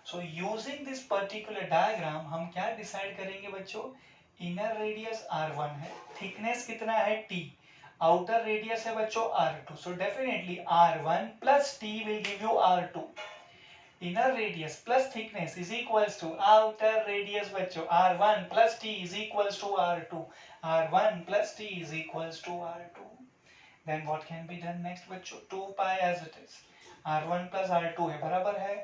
So using this particular diagram हम क्या डिसाइड करेंगे बच्चों, इनर रेडियस R1 है, थिकनेस कितना है T, आउटर रेडियस है बच्चों R2, so definitely R1 plus T will give you R2, inner radius plus thickness is equals to outer radius बच्चों R1 plus T is equals to R2, R1 plus T is equals to R2, then what can be done next बच्चों, 2 pi as it is, R1 plus R2 है बराबर है,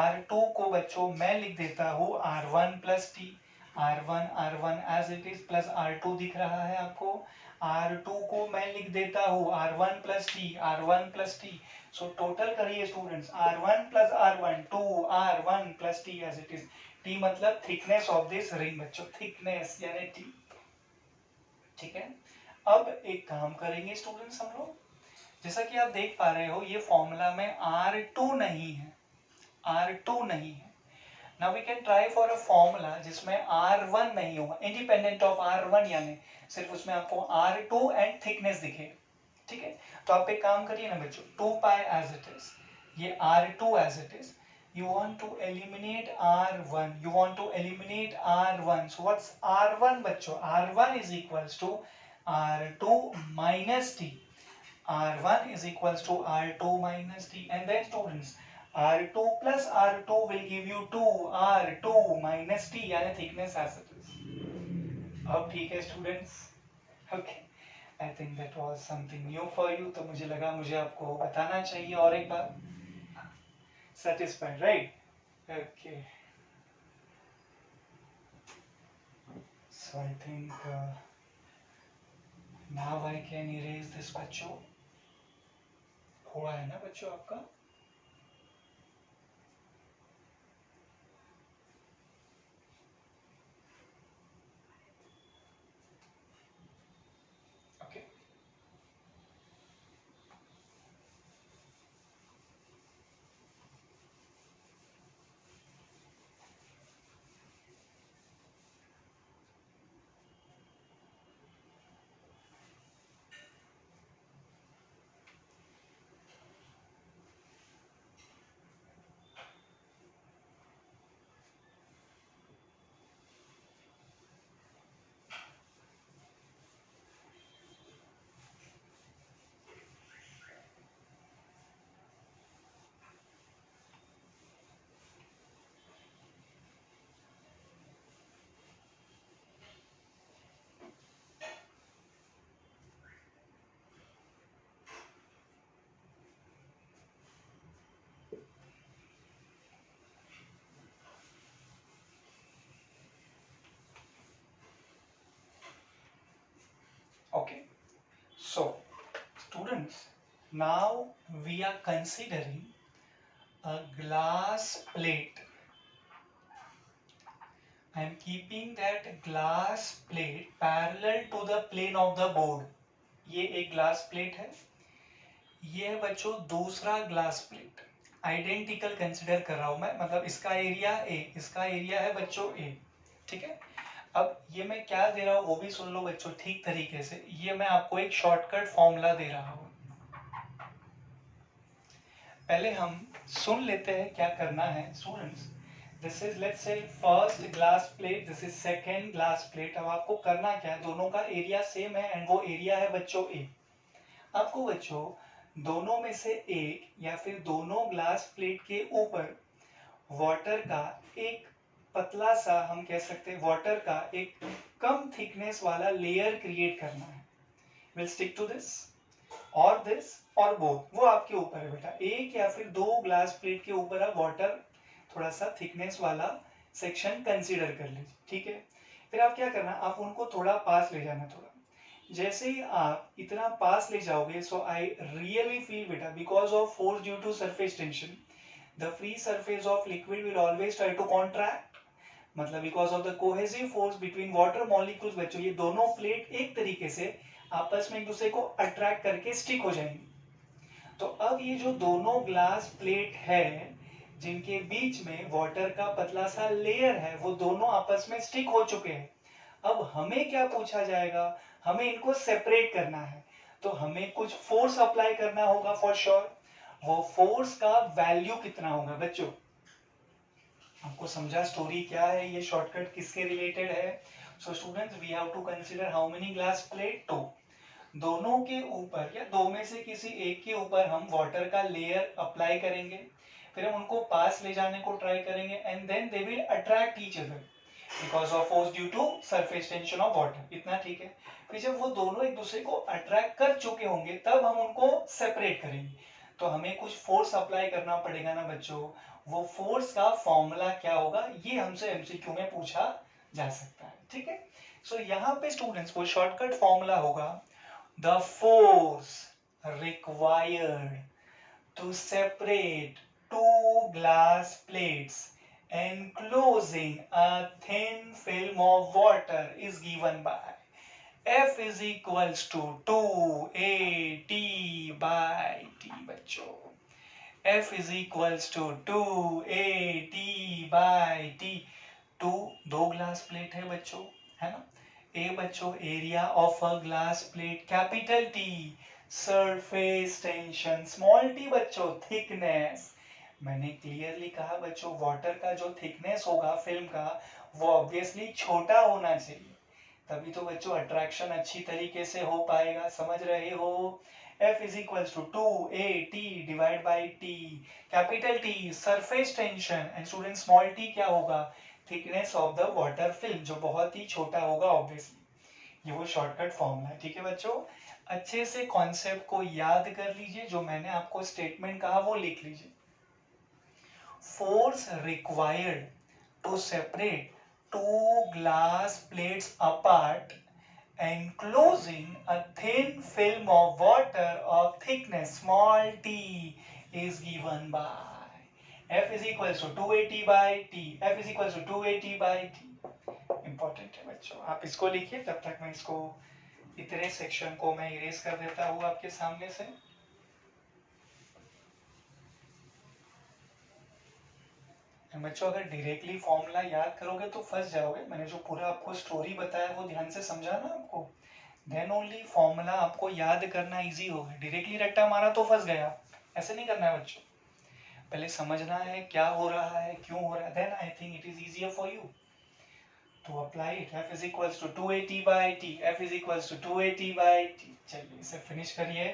R2 को बच्चों मैं लिख देता हूँ R1 plus T, R1 as it is plus R2 दिख रहा है आपको, R2 को मैं लिख देता हूँ R1 plus T, R1 plus T, so total करिए students, R1 plus R1 2 R1 plus T as it is, T मतलब thickness of this ring बच्चों, thickness यानी T, ठीक है। अब एक काम करेंगे स्टूडेंट्स हम लोग, जैसा कि आप देख पा रहे हो ये फॉर्मूला में R2 नहीं है, R2 नहीं है। Now we can try for a formula जिसमें R1 नहीं होगा, इंडिपेंडेंट ऑफ R1, यानी सिर्फ उसमें आपको R2 एंड थिकनेस दिखे, ठीक है। तो आप एक काम करिए ना बच्चों, 2 पाई एज इट इज, ये R2 as it is, you want to eliminate R1, you want to eliminate R1, so what's R1 बच्चों, R1 is equals to R2 minus T, R1 is equals to R2 minus T, and then students R2 plus R2 will give you 2 R2 minus T, यानी thickness as it is। अब ठीक है students, okay, I think that was something new for you, तो मुझे लगा मुझे आपको बताना चाहिए और एक बार, satisfied right? Okay, so I think now I can erase this बच्चों, हुआ है ना बच्चों आपका? Okay, okay, so students, now we are considering a glass plate. I am keeping that glass plate parallel to the plane of the board. ये एक glass plate है, ये है बच्चों दूसरा ग्लास प्लेट, आइडेंटिकल कंसिडर कर रहा हूं मैं, मतलब इसका एरिया A, इसका एरिया है बच्चों A, ठीक है। अब ये मैं क्या दे रहा हूँ वो भी सुन लो बच्चों ठीक तरीके से, ये मैं आपको एक शॉर्टकट फॉर्मूला दे रहा हूँ। पहले हम सुन लेते हैं क्या करना है students. This is let's say first glass plate, this is second glass plate. अब आपको करना क्या है, दोनों का एरिया सेम है एंड वो एरिया है बच्चों A। आपको बच्चों दोनों में से एक या फिर दोनों ग्लास प्लेट के ऊपर वाटर का एक पतला सा, हम कह सकते हैं वाटर का एक कम थिकनेस वाला लेयर क्रिएट करना है। विल स्टिक टू दिस और बोथ, वो आपके ऊपर है बेटा। एक या फिर दो ग्लास प्लेट के ऊपर आप वाटर थोड़ा सा थिकनेस वाला सेक्शन कंसीडर कर लीजिए, ठीक है। फिर आप क्या करना, आप उनको थोड़ा पास ले जाना, थोड़ा जैसे ही आप इतना पास ले जाओगे, सो आई रियली फील बेटा because of force due to surface tension the free surface of liquid will always try to contract, मतलब because of the cohesive force between water molecules बच्चों, ये दोनों प्लेट एक तरीके से आपस में एक दूसरे को अट्रैक्ट करके स्टिक हो जाएंगी। तो अब ये जो दोनों ग्लास प्लेट है जिनके बीच में वाटर का पतला सा लेयर है, वो दोनों आपस में स्टिक हो चुके हैं। अब हमें क्या पूछा जाएगा, हमें इनको सेपरेट करना है, तो हमें कुछ फोर्स अप्लाई करना होगा फॉर श्योर। वो फोर्स का वैल्यू कितना होगा बच्चों, आपको समझा स्टोरी क्या है, ये शॉर्टकट किसके रिलेटेड है। So students we have to consider how many glass plate, two. दोनों के ऊपर या दो में से किसी एक के ऊपर हम वाटर का लेयर अप्लाई करेंगे, फिर हम उनको पास ले जाने को ट्राई करेंगे and then they will attract each other because of force due to surface tension of water, इतना ठीक है। फिर जब वो दोनों एक दूसरे को अट्रैक्ट कर चुके होंगे तब हम उनको सेपरेट करेंगे, तो हमें कुछ फोर्स अप्लाई करना पड़ेगा ना बच्चों। वो फोर्स का फॉर्मूला क्या होगा, ये हमसे एमसीक्यू में पूछा जा सकता है, ठीक है। सो यहाँ पे स्टूडेंट्स वो शॉर्टकट फॉर्मूला होगा, the force required to separate two glass plates enclosing a thin film of water is given by F is equals to 2AT by T बच्चों। F is equals to 2AT by T। दो glass plate है बच्चों, है ना। ए बच्चों area of a glass plate, capital T surface tension, small T बच्चों thickness. मैंने clearly कहा बच्चों वाटर का जो थिकनेस होगा फिल्म का वो ऑब्वियसली छोटा होना चाहिए, तभी तो बच्चों अट्रैक्शन अच्छी तरीके से हो पाएगा, समझ रहे हो। F is equals to 2AT divide by T, capital T surface tension and student small t क्या होगा, thickness of the water film जो बहुत ही छोटा होगा ऑब्वियसली। ये वो शॉर्टकट फॉर्मूला है, ठीक है बच्चों। अच्छे से कॉन्सेप्ट को याद कर लीजिए, जो मैंने आपको स्टेटमेंट कहा वो लिख लीजिए। Force required to separate two glass plates apart enclosing a thin film of water of thickness small t is given by F is equals to 2AT by T, F is equals to 2AT by T। Important है बच्चों, आप इसको लिखिए, तब तक मैं इसको इतने सेक्शन को मैं इरेज कर देता हूँ आपके सामने से। बच्चों अगर डायरेक्टली फॉर्मूला याद करोगे तो फंस जाओगे, मैंने जो पूरा आपको स्टोरी बताया वो ध्यान से समझा ना आपको, देन ओनली फॉर्मूला आपको याद करना इजी होगा। डायरेक्टली रट्टा मारा तो फंस गया, ऐसे नहीं करना है बच्चों, पहले समझना है क्या हो रहा है क्यों हो रहा है, then I think it is easier for you to apply it. F is equals to 2AT by T, F is equals to 2AT by T। चलिए इसे फिनिश करिए,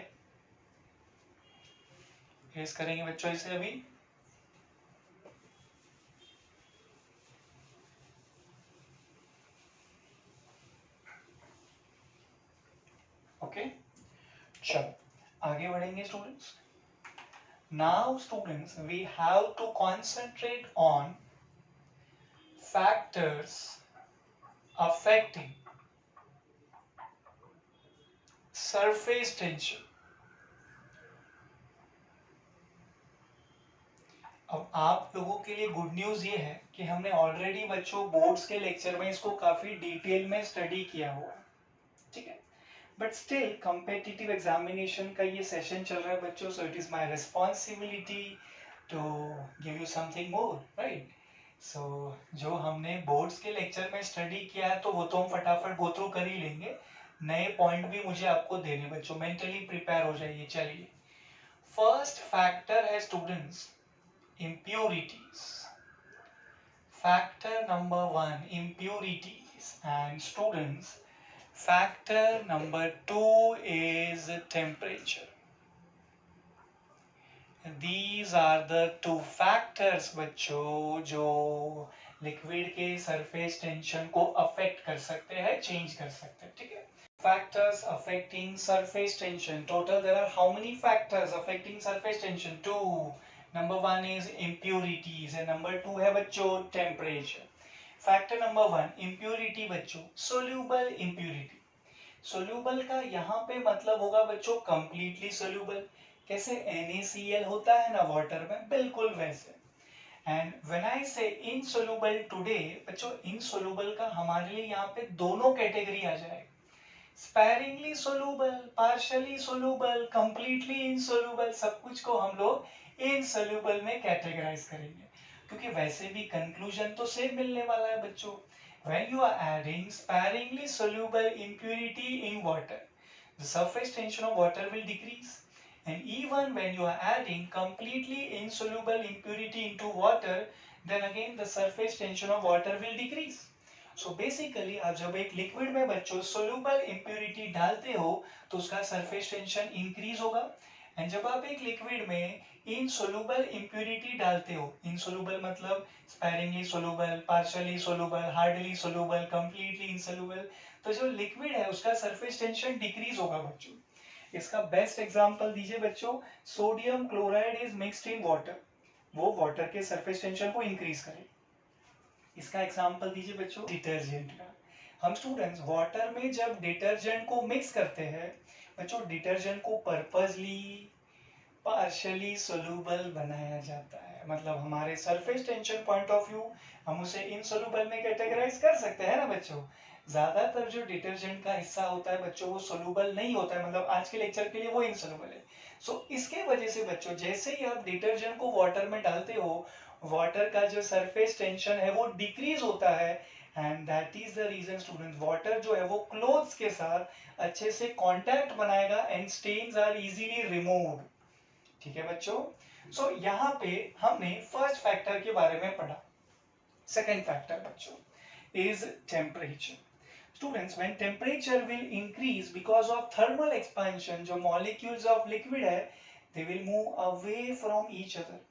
इरेज करेंगे बच्चों इसे अभी। ओके चलो आगे बढ़ेंगे students. Now students we have to concentrate on factors affecting surface tension। अब आप लोगों के लिए गुड न्यूज ये है कि हमने ऑलरेडी बच्चों बोर्ड्स के लेक्चर में इसको काफी डिटेल में स्टडी किया हुआ है, ठीक है। बट स्टिल कॉम्पिटिटिव एग्जामिनेशन का ये सेशन चल रहा है बच्चों, so it is my responsibility to give you something more, right. So जो हमने बोर्ड्स के लेक्चर में स्टडी किया है तो वो तो हम फटाफट गो थ्रू कर ही लेंगे, नए पॉइंट भी मुझे आपको देने बच्चों, मेंटली प्रिपेयर हो जाइए। चलिए फर्स्ट फैक्टर है students impurities, factor number 1 impurities, and students factor number 2 is temperature। these are the two factors बच्चों जो लिक्विड के सरफेस टेंशन को अफेक्ट कर सकते हैं, चेंज कर सकते हैं, ठीक है। factors affecting surface tension, total there are how many factors affecting surface tension, 2। number 1 is impurities and number 2 है बच्चों temperature। फैक्टर नंबर 1 impurity बच्चों soluble impurity। soluble का यहाँ पे मतलब होगा बच्चों completely soluble, कैसे NaCl होता है ना वाटर में, बिल्कुल वैसे। and when I say insoluble today बच्चों insoluble का हमारे लिए यहाँ पे दोनों कैटेगरी आ जाएगा, sparingly soluble, partially soluble, completely insoluble, सब कुछ को हम लोग insoluble में कैटेगराइज करेंगे, क्योंकि वैसे भी कंक्लूजन तो सेम मिलने वाला है बच्चों। when you are adding sparingly soluble impurity in water, the surface tension of water will decrease. And even when you are adding completely insoluble impurity into water, then again the surface tension of water will decrease. So basically आप जब एक liquid में बच्चों soluble impurity डालते हो तो उसका surface tension increase होगा. एंड जब आप एक लिक्विड में इनसोल्यूबल इम्प्यूरिटी डालते हो, इनसोल्यूबल मतलब sparingly soluble, partially soluble, hardly soluble, completely insoluble, तो जो लिक्विड है उसका सरफेस टेंशन डिक्रीज होगा बच्चों. इसका बेस्ट एग्जांपल दीजिए बच्चों, sodium chloride is mixed in water, वो वाटर के सरफेस टेंशन को इंक्रीज करे. इसका एग्जांपल दीजिए बच्चों डिटर्जेंट का. हम स्टूडेंट्स वाटर में जब डिटर्जेंट को मिक्स करते हैं बच्चों, डिटर्जेंट को पर्पसली पार्शियली सोल्यूबल बनाया जाता है. मतलब हमारे surface tension point of view हम उसे इनसोल्यूबल में कैटेगराइज कर सकते हैं ना बच्चों. ज्यादातर जो डिटर्जेंट का हिस्सा होता है बच्चों वो सोल्यूबल नहीं होता है, मतलब आज के लेक्चर के लिए वो इनसोल्यूबल है. सो इसके वजह से बच्चों जैसे ही आप डिटर्जेंट को वाटर में डालते हो, वाटर का जो सरफेस टेंशन है वो डिक्रीज होता है. And that is the reason student, water जो है वो क्लोथ्स के साथ अच्छे से कांटेक्ट बनाएगा and stains are easily removed. ठीक है बच्चों. सो यहाँ पे हमने फर्स्ट फैक्टर के बारे में पढ़ा. सेकंड फैक्टर बच्चों is temperature. Students when temperature will increase because of thermal expansion, जो मॉलिक्यूल्स ऑफ लिक्विड है they will move away from each other.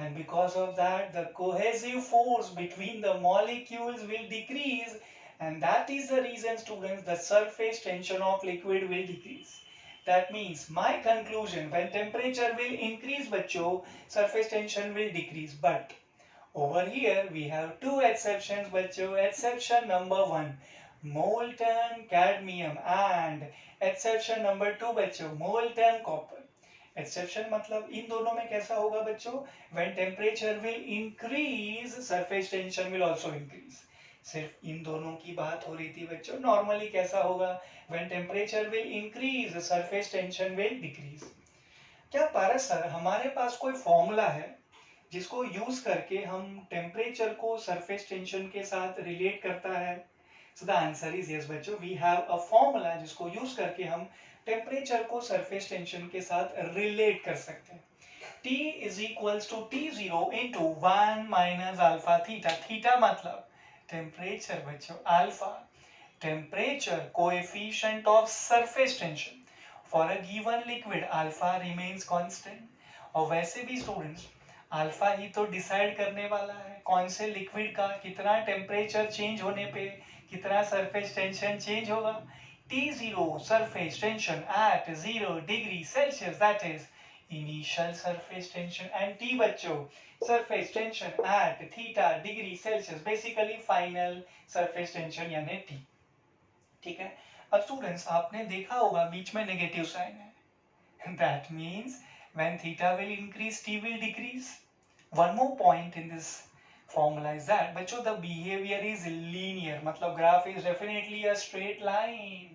And because of that, the cohesive force between the molecules will decrease, and that is the reason students the surface tension of liquid will decrease. That means my conclusion, when temperature will increase bachcho, surface tension will decrease. But over here we have two exceptions bachcho. Exception number 1, molten cadmium, and exception number 2 bachcho, molten copper. Exception मतलब इन दोनों में कैसा होगा बच्चों, when temperature will increase surface tension will also increase. सिर्फ इन दोनों की बात हो रही थी बच्चों. नॉर्मली कैसा होगा, when temperature will increase surface tension will decrease. क्या पारस सर हमारे पास कोई फॉर्मूला है जिसको यूज करके हम टेम्परेचर को सरफेस टेंशन के साथ रिलेट करता है? सो द आंसर इज यस बच्चों, वी हैव अ फॉर्मूला जिसको यूज करके हम टेम्परेचर को सरफेस टेंशन के साथ रिलेट कर सकते हैं. T is equals to T0 into 1 minus alpha theta. Theta मतलब टेम्परेचर बच्चों, alpha temperature coefficient of surface tension. For a given liquid alpha remains constant. और वैसे भी स्टूडेंट्स अल्फा ही तो डिसाइड करने वाला है कौन से लिक्विड का कितना टेम्परेचर चेंज होने पे कितना सरफेस टेंशन चेंज होगा. T0 surface tension at 0 degree Celsius, that is initial surface tension, and T बच्चों surface tension at theta degree Celsius, basically final surface tension यानी T. ठीक है. अब स्टूडेंट्स आपने देखा होगा बीच में नेगेटिव साइन है. That means when theta will increase, T will decrease. One more point in this formula is that बच्चों the behavior is linear, मतलब graph is definitely a straight line.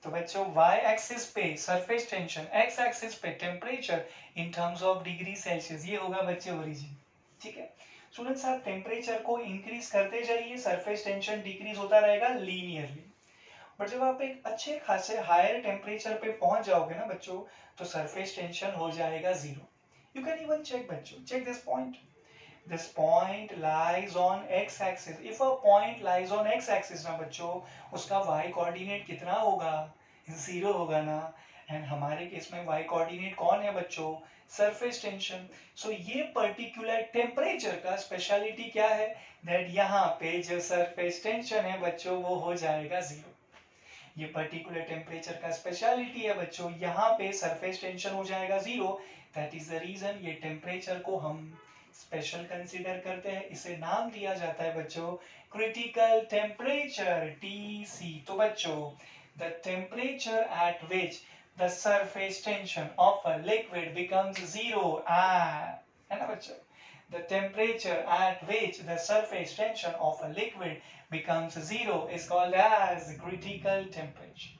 तो बच्चों y एक्सिस पे surface tension, x axis पे temperature in terms of degree Celsius, ये होगा बच्चे origin. ठीक है. स्टूडेंट्स आप टेम्परेचर को इंक्रीज करते जाइए, सरफेस टेंशन डिक्रीज होता रहेगा लीनियरली. बट जब आप एक अच्छे खासे हायर टेम्परेचर पे पहुंच जाओगे ना बच्चों तो सरफेस टेंशन हो जाएगा zero. You can even check बच्चों, check this point. This point lies on x axis. If a point lies on x axis ना बच्चों, उसका y कोऑर्डिनेट कितना होगा, जीरो होगा ना. एंड हमारे केस में y कोऑर्डिनेट कौन है बच्चों, सरफेस टेंशन. सो ये पर्टिकुलर टेम्परेचर का स्पेशलिटी क्या है, दैट यहाँ पे जो सरफेस टेंशन है बच्चों वो हो जाएगा जीरो. ये पर्टिकुलर टेम्परेचर का स्पेशलिटी है बच्चों, यहाँ पे सरफेस टेंशन हो जाएगा zero. That is the reason ये टेम्परेचर को हम स्पेशल कंसीडर करते हैं. इसे नाम दिया जाता है बच्चों क्रिटिकल टेम्परेचर TC. तो बच्चों the temperature at which the surface tension of a liquid becomes zero, है ना बच्चों, the temperature at which the surface tension of a liquid becomes zero is called as critical temperature.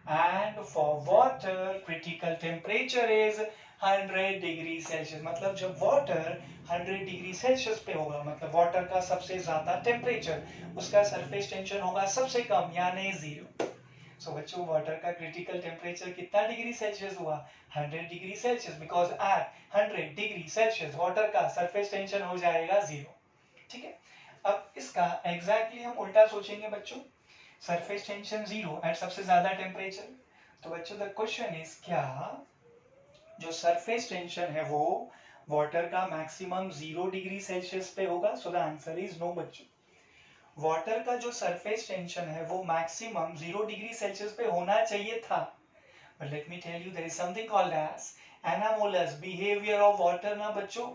And for water critical temperature is 100 degree Celsius. मतलब जब water 100 degree Celsius पे होगा, मतलब water का सबसे ज्यादा टेम्परेचर, उसका सरफेस टेंशन होगा सबसे कम यानी 0। सो बच्चों वाटर का क्रिटिकल टेम्परेचर कितना डिग्री सेल्सियस हुआ? 100 degree Celsius, because at 100 degree Celsius water का सरफेस टेंशन हो जाएगा 0। ठीक है, अब इसका एग्जैक्टली हम उल्टा सोचेंगे बच्चों, सरफेस टेंशन 0 एट सबसे ज्यादा टेम्परेचर। तो बच्चों द क्वेश्चन इज, क्या जो सरफेस टेंशन है वो वाटर का मैक्सिमम 0 डिग्री सेल्सियस पे होगा? So the answer is no बच्चों, वाटर का जो सरफेस टेंशन है वो मैक्सिमम 0 डिग्री सेल्सियस पे होना चाहिए था, but let me tell you there is something called as anomalous behavior of water ना बच्चों।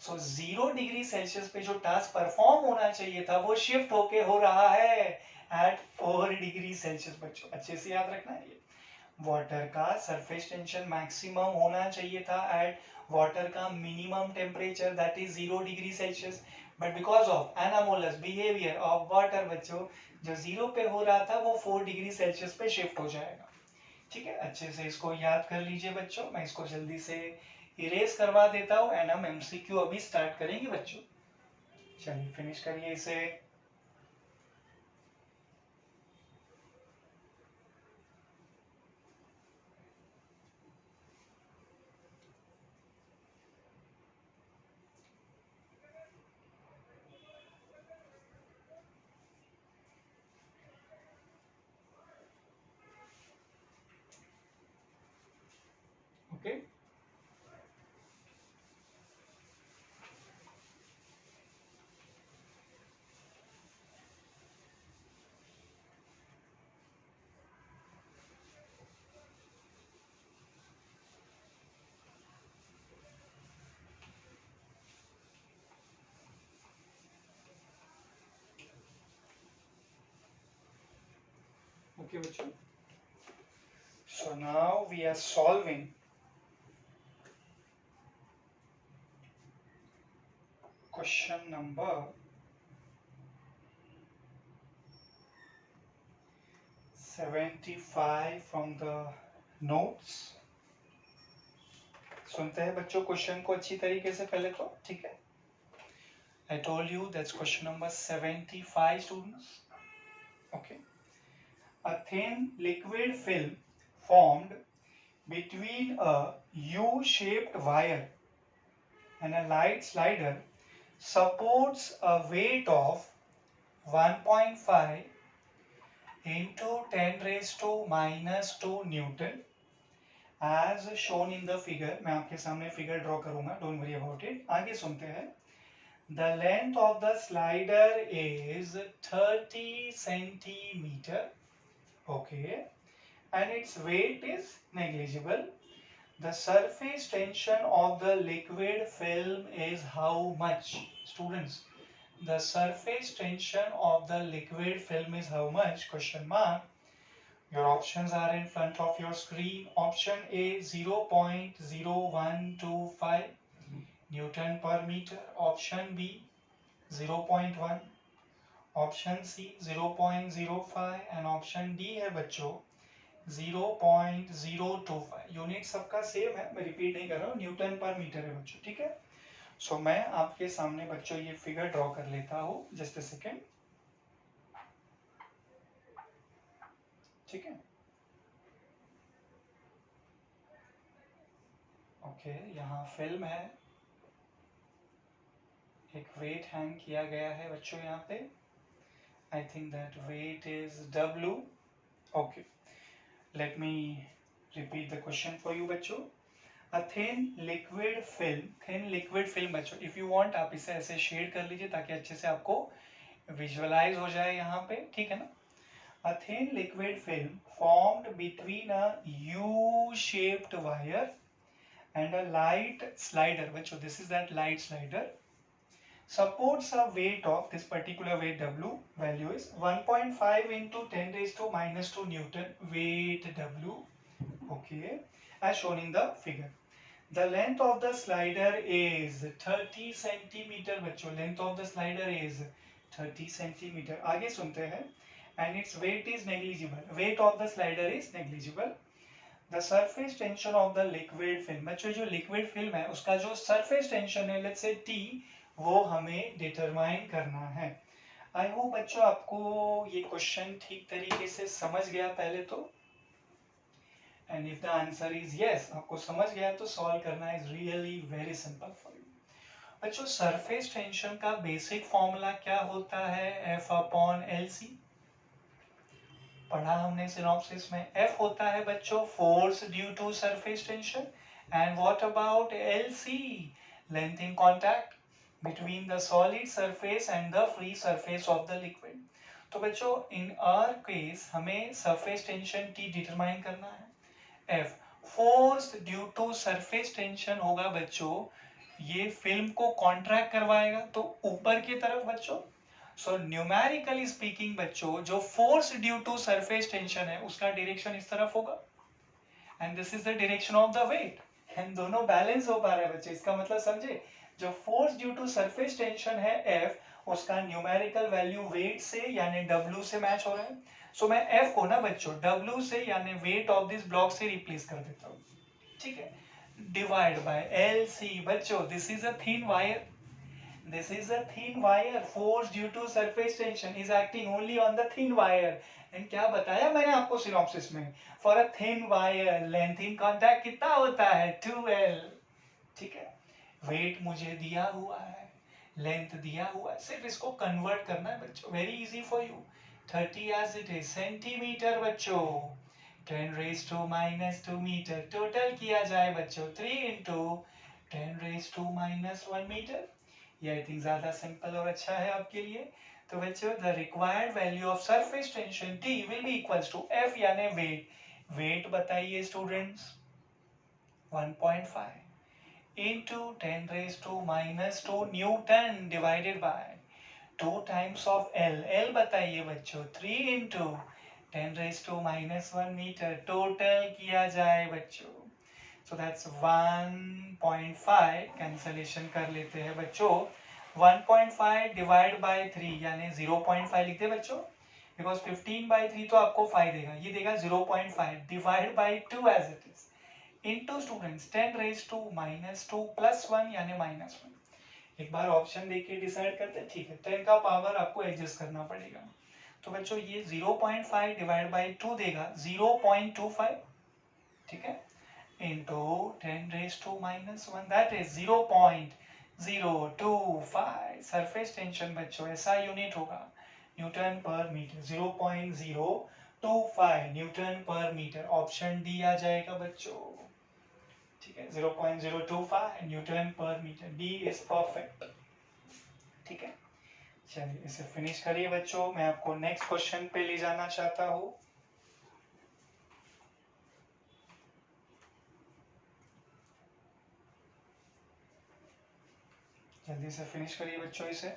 सो 0 डिग्री सेल्सियस पे जो टास्क परफॉर्म होना चाहिए था वो शिफ्ट होके हो रहा है एट 4 डिग्री सेल्सियस। बच्चों अच्छे से याद रखना है, ये वाटर का सरफेस टेंशन मैक्सिमम होना चाहिए था एट वाटर का minimum temperature that is 0 degree Celsius, but because of anomalous behaviour of water बच्चों जो 0 पे हो रहा था वो 4 डिग्री सेल्सियस पे शिफ्ट हो जाएगा। ठीक है, अच्छे से इसको याद कर लीजिए बच्चों, मैं इसको जल्दी से इरेज करवा देता हूँ एंड हम एमसीक्यू अभी स्टार्ट करेंगे बच्चों। चलिए फिनिश करिए इसे। Okay, okay bachcho, so now we are solving question number 75 from the notes। सुनते हैं बच्चों क्वेश्चन को अच्छी तरीके से पहले तो, ठीक है। I told you that's question number 75 students। Okay, a thin liquid film formed between a U-shaped wire and a light slider supports a weight of 1.5 into 10 raised to minus 2 Newton as shown in the figure। मैं आपके सामने figure draw करूंगा, don't worry about it. आगे सुनते हैं, the length of the slider is 30 centimeter, okay, and its weight is negligible। The surface tension of the liquid film is how much? Students, the surface tension of the liquid film is how much? Question mark। Your options are in front of your screen। Option A 0.0125 Newton per meter, option B 0.1, option C 0.05 and option D है बच्चों 0.025। Unit सबका same है, मैं repeat नहीं कर रहा हूँ, Newton per metre है बच्चों, ठीक है। सो मैं आपके सामने बच्चों ये फिगर ड्रॉ कर लेता हूँ, जस्ट अ सेकेंड, ठीक है। ओके, यहाँ फिल्म है, एक वेट हैंग किया गया है बच्चों यहाँ पे। I think that weight is W। Okay, let me repeat the question for you बच्चों। A thin liquid film बच्चों, इफ यू वांट आप इसे ऐसे शेड कर लीजिए ताकि अच्छे से आपको विजुअलाइज हो जाए यहाँ पे, ठीक है ना। A thin liquid film formed between a U-shaped wire and a light slider बच्चों, this is that light slider, supports a weight of, this particular weight W value is 1.5 into 10 raised to minus 2 Newton, weight W, okay, as shown in the figure। The length of the slider is 30 centimeter बच्चों, length of the slider is 30 centimeter। आगे सुनते हैं, and its weight is negligible, weight of the slider is negligible। The surface tension of the liquid film, बच्चों जो liquid film है उसका जो surface tension है लेट्स से T, वो हमें डिटरमाइन करना है। आई होप बच्चों आपको ये क्वेश्चन ठीक तरीके से समझ गया पहले तो, and if the answer is yes, आपको समझ गया तो सॉल्व करना is really very simple for you. बच्चों सरफेस टेंशन का बेसिक फॉर्मूला क्या होता है, F अपॉन LC, पढ़ा हमने सिनॉप्सिस में। F होता है बच्चों force due to surface tension, and what about LC, length in contact between the solid surface and the free surface of the liquid. तो बच्चों इन आवर केस हमें surface tension T determine करना है। F force due to surface tension होगा बच्चों, ये film को contract करवाएगा तो ऊपर की तरफ बच्चों। सो न्यूमेरिकली स्पीकिंग बच्चों जो force due to surface tension है उसका डायरेक्शन इस तरफ होगा, and this is the direction of the weight, and दोनों बैलेंस हो पा रहे हैं बच्चे। इसका मतलब समझे, जो force due to surface tension है F, उसका न्यूमेरिकल वैल्यू वेट से यानी W से मैच हो रहा है। सो मैं F को ना बच्चों W से यानी वेट ऑफ दिस ब्लॉक से रिप्लेस कर देता हूँ, ठीक है, डिवाइड बाय LC। बच्चों this is a thin wire, this is a thin wire, force due to surface tension is acting only on the thin wire, and क्या बताया मैंने आपको सिनॉप्सिस में, for a thin wire length in contact कितना होता है 2L, ठीक है, वेट मुझे दिया हुआ है, लेंथ दिया हुआ है, सिर्फ इसको कन्वर्ट करना है बच्चों, very easy for you. 30 as it is centimetre बच्चों, 10 raised to minus 2 metre, total किया जाए बच्चों 3 into 10 raised to minus 1 metre. ये आई थिंक ज्यादा सिंपल और अच्छा है आपके लिए। तो बच्चों the required value of surface tension T will be equals to F यानी वेट, वेट बताइए students 1.5 into 10 raised to minus 2 newton divided by 2 times of L, L बताइए बच्चों 3 into 10 raised to minus 1 metre, total किया जाए बच्चों, so that's 1.5, cancellation कर लेते हैं बच्चों, 1.5 डिवाइड बाय 3 यानी 0.5 लिखते हैं बच्चों, बिकॉज 15/3 तो आपको 5 देगा, ये देगा 0.5 divide by 2 as it is, into students 10 raise to minus 2 plus 1 यानी माइनस 1। एक बार ऑप्शन देख के डिसाइड करते हैं, ठीक है, 10 का पावर आपको एडजस्ट करना पड़ेगा। तो बच्चों ये 0.5 डिवाइड बाय 2 देगा 0.25, ठीक है, into 10 raised to minus 1, that is 0.025। Surface tension बच्चों ऐसा यूनिट होगा Newton per metre, 0.025 Newton per metre, option D आ जाएगा बच्चों, ठीक है, 0.025 Newton per metre, D is perfect, ठीक है। चलिए इसे फिनिश करिए बच्चों, मैं आपको नेक्स्ट क्वेश्चन पे ले जाना चाहता हूँ। जल्दी से फिनिश करिए बच्चों इसे।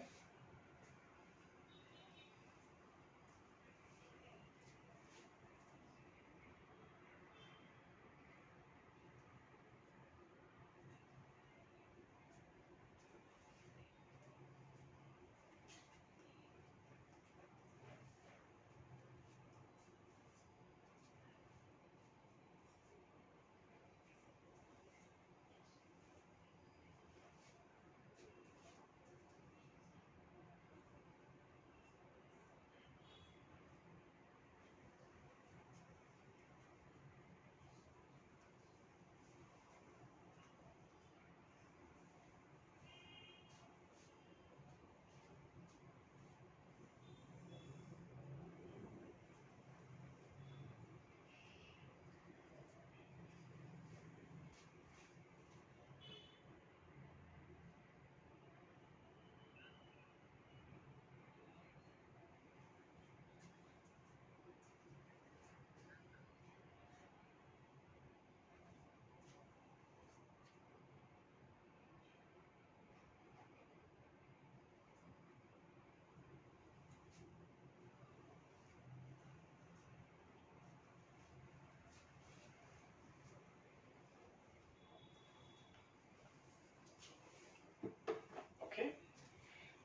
Okay,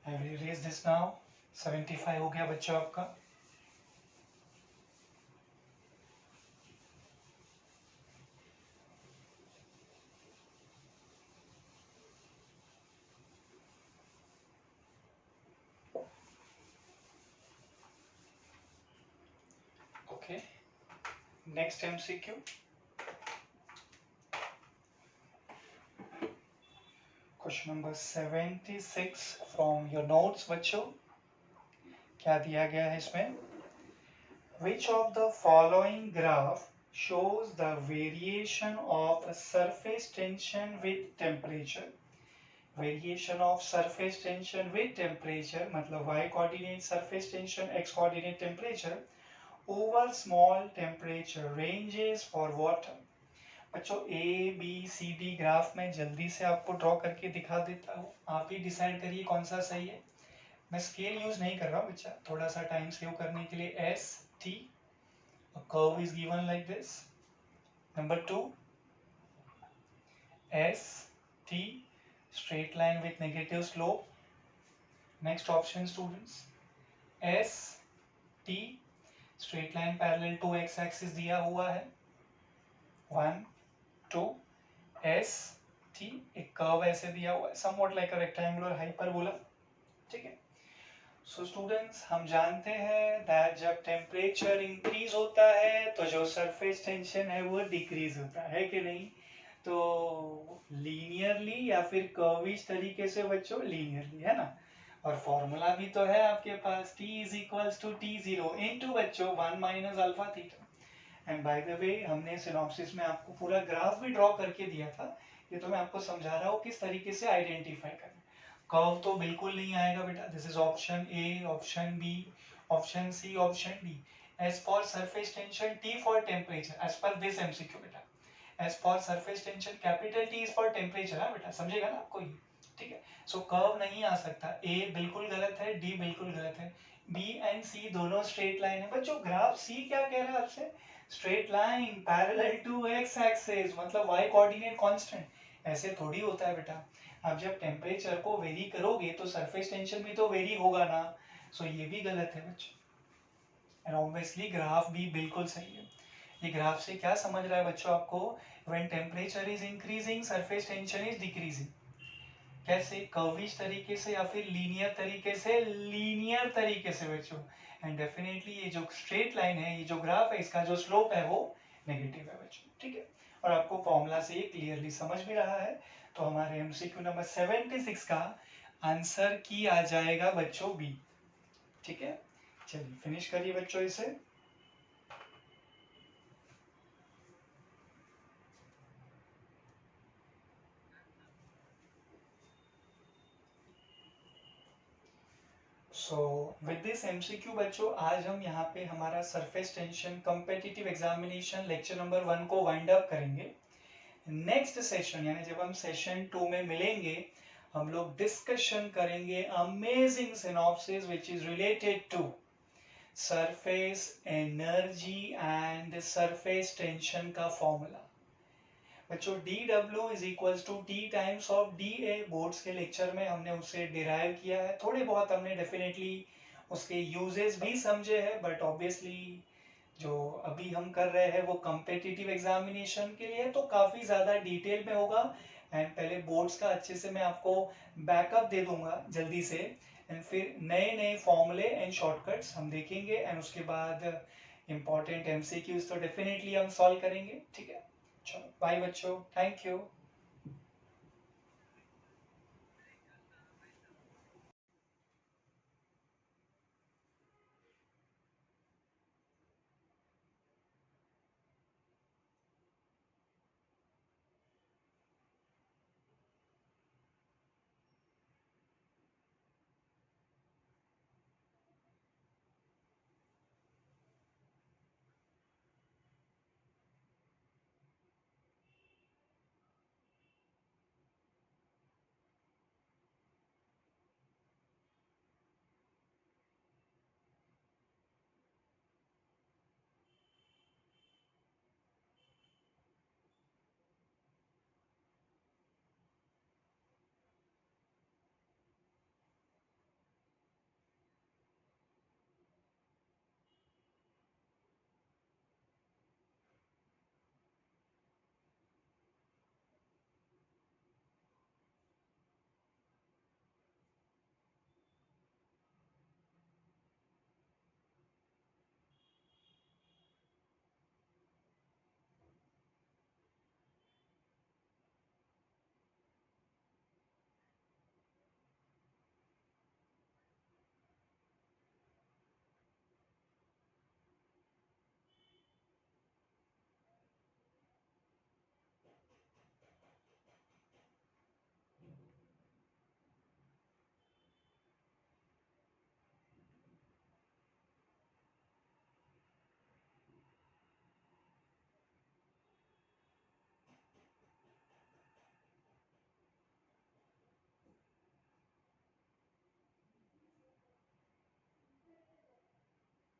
I will erase this now. 75 हो गया बच्चों आपका। Next MCQ, question number 76 from your notes बच्चों। क्या दिया गया है इसमें? Which of the following graph shows the variation of surface tension with temperature. Variation of surface tension with temperature मतलब y coordinate surface tension, x coordinate temperature over small temperature ranges for water. बच्चों A B C D graph में जल्दी से आपको draw करके दिखा देता हूँ, आप ही डिसाइड करिए कौन सा सही है। मैं स्केल यूज नहीं कर रहा हूँ बच्चा, थोड़ा सा टाइम सेव करने के लिए। S T, a curve is given like this. Number 2, S T, straight line with negative slope. Next option students, S T, straight line parallel to x axis दिया हुआ है। 1 2 S T, एक curve ऐसे दिया हुआ है, somewhat like a rectangular hyperbola, ठीक है। सो स्टूडेंट्स, हम जानते हैं दैट जब टेम्परेचर इंक्रीज होता है तो जो सरफेस टेंशन है वो डिक्रीज होता है कि नहीं? तो लीनियरली या फिर कर्विश तरीके से बच्चों, लीनियरली, है ना। और फॉर्मूला भी तो है आपके पास, T is equals to T0 into बच्चों 1 minus alpha theta. And by the way, हमने सिनॉप्सिस में आपको पूरा ग्राफ भी ड्रॉ करके दिया था, ये तो मैं आपको समझा रहा हूँ किस तरीके से आइडेंटिफाई करना। कर्व तो बिल्कुल नहीं आएगा बेटा, this is option A, option B, option C, option D. As for surface tension, T for temperature, as per this MCQ बेटा। As for surface tension, capital T is for temperature, है बेटा, समझेगा ना आपको ये, ठीक है। सो कर्व नहीं आ सकता, ए बिल्कुल गलत है, डी बिल्कुल गलत है, बी एंड सी दोनों स्ट्रेट लाइन है बच्चों। ग्राफ सी क्या कह रहा है आपसे? Straight line parallel to X axis, मतलब वाई कोऑर्डिनेट कांस्टेंट। ऐसे थोड़ी होता है बेटा, आप जब टेम्परेचर को वेरी करोगे तो सरफेस टेंशन भी तो वेरी होगा ना। सो ये भी गलत है बच्चों, एंड ऑब्वियसली ग्राफ भी बिल्कुल सही है। ये ग्राफ से क्या समझ रहा है बच्चों आपको? When temperature is increasing surface tension is decreasing. कैसे? कर्विश तरीके से या फिर लीनियर तरीके से? लीनियर तरीके से बच्चों। एंड डेफिनेटली ये जो स्ट्रेट लाइन है, ये जो ग्राफ है, इसका जो स्लोप है वो नेगेटिव है बच्चों, ठीक है। और आपको फॉर्मूला से ये क्लियरली समझ भी रहा है। तो हमारे एमसीक्यू नंबर 76 का आंसर की आ जाएगा बच्चों बी, ठीक है। चलिए फिनिश करिए बच्चों इसे। सो विद दिस एमसीक्यू बच्चों, आज हम यहाँ पे हमारा surface tension competitive examination lecture number 1 को वाइंड अप करेंगे। नेक्स्ट सेशन यानी जब हम सेशन 2 में मिलेंगे, हम लोग डिस्कशन करेंगे amazing synopsis which is related to surface energy and surface tension का फॉर्मूला। बच्चों dW is equals to T times of dA, boards के लेक्चर में हमने उसे डिराइव किया है। थोड़े बहुत हमने डेफिनेटली उसके यूजेस भी समझे हैं, बट ऑब्वियसली जो अभी हम कर रहे हैं वो कॉम्पिटिटिव एग्जामिनेशन के लिए, तो काफ़ी ज़्यादा डिटेल में होगा। एंड पहले बोर्ड्स का अच्छे से मैं आपको बैकअप दे दूंगा जल्दी से, एंड फिर नए नए फॉर्मूले एंड शॉर्टकट्स हम देखेंगे, एंड उसके बाद इंपॉर्टेंट एमसीक्यूज तो डेफिनेटली हम सॉल्व करेंगे, ठीक है। चलो बाय बच्चों, थैंक यू।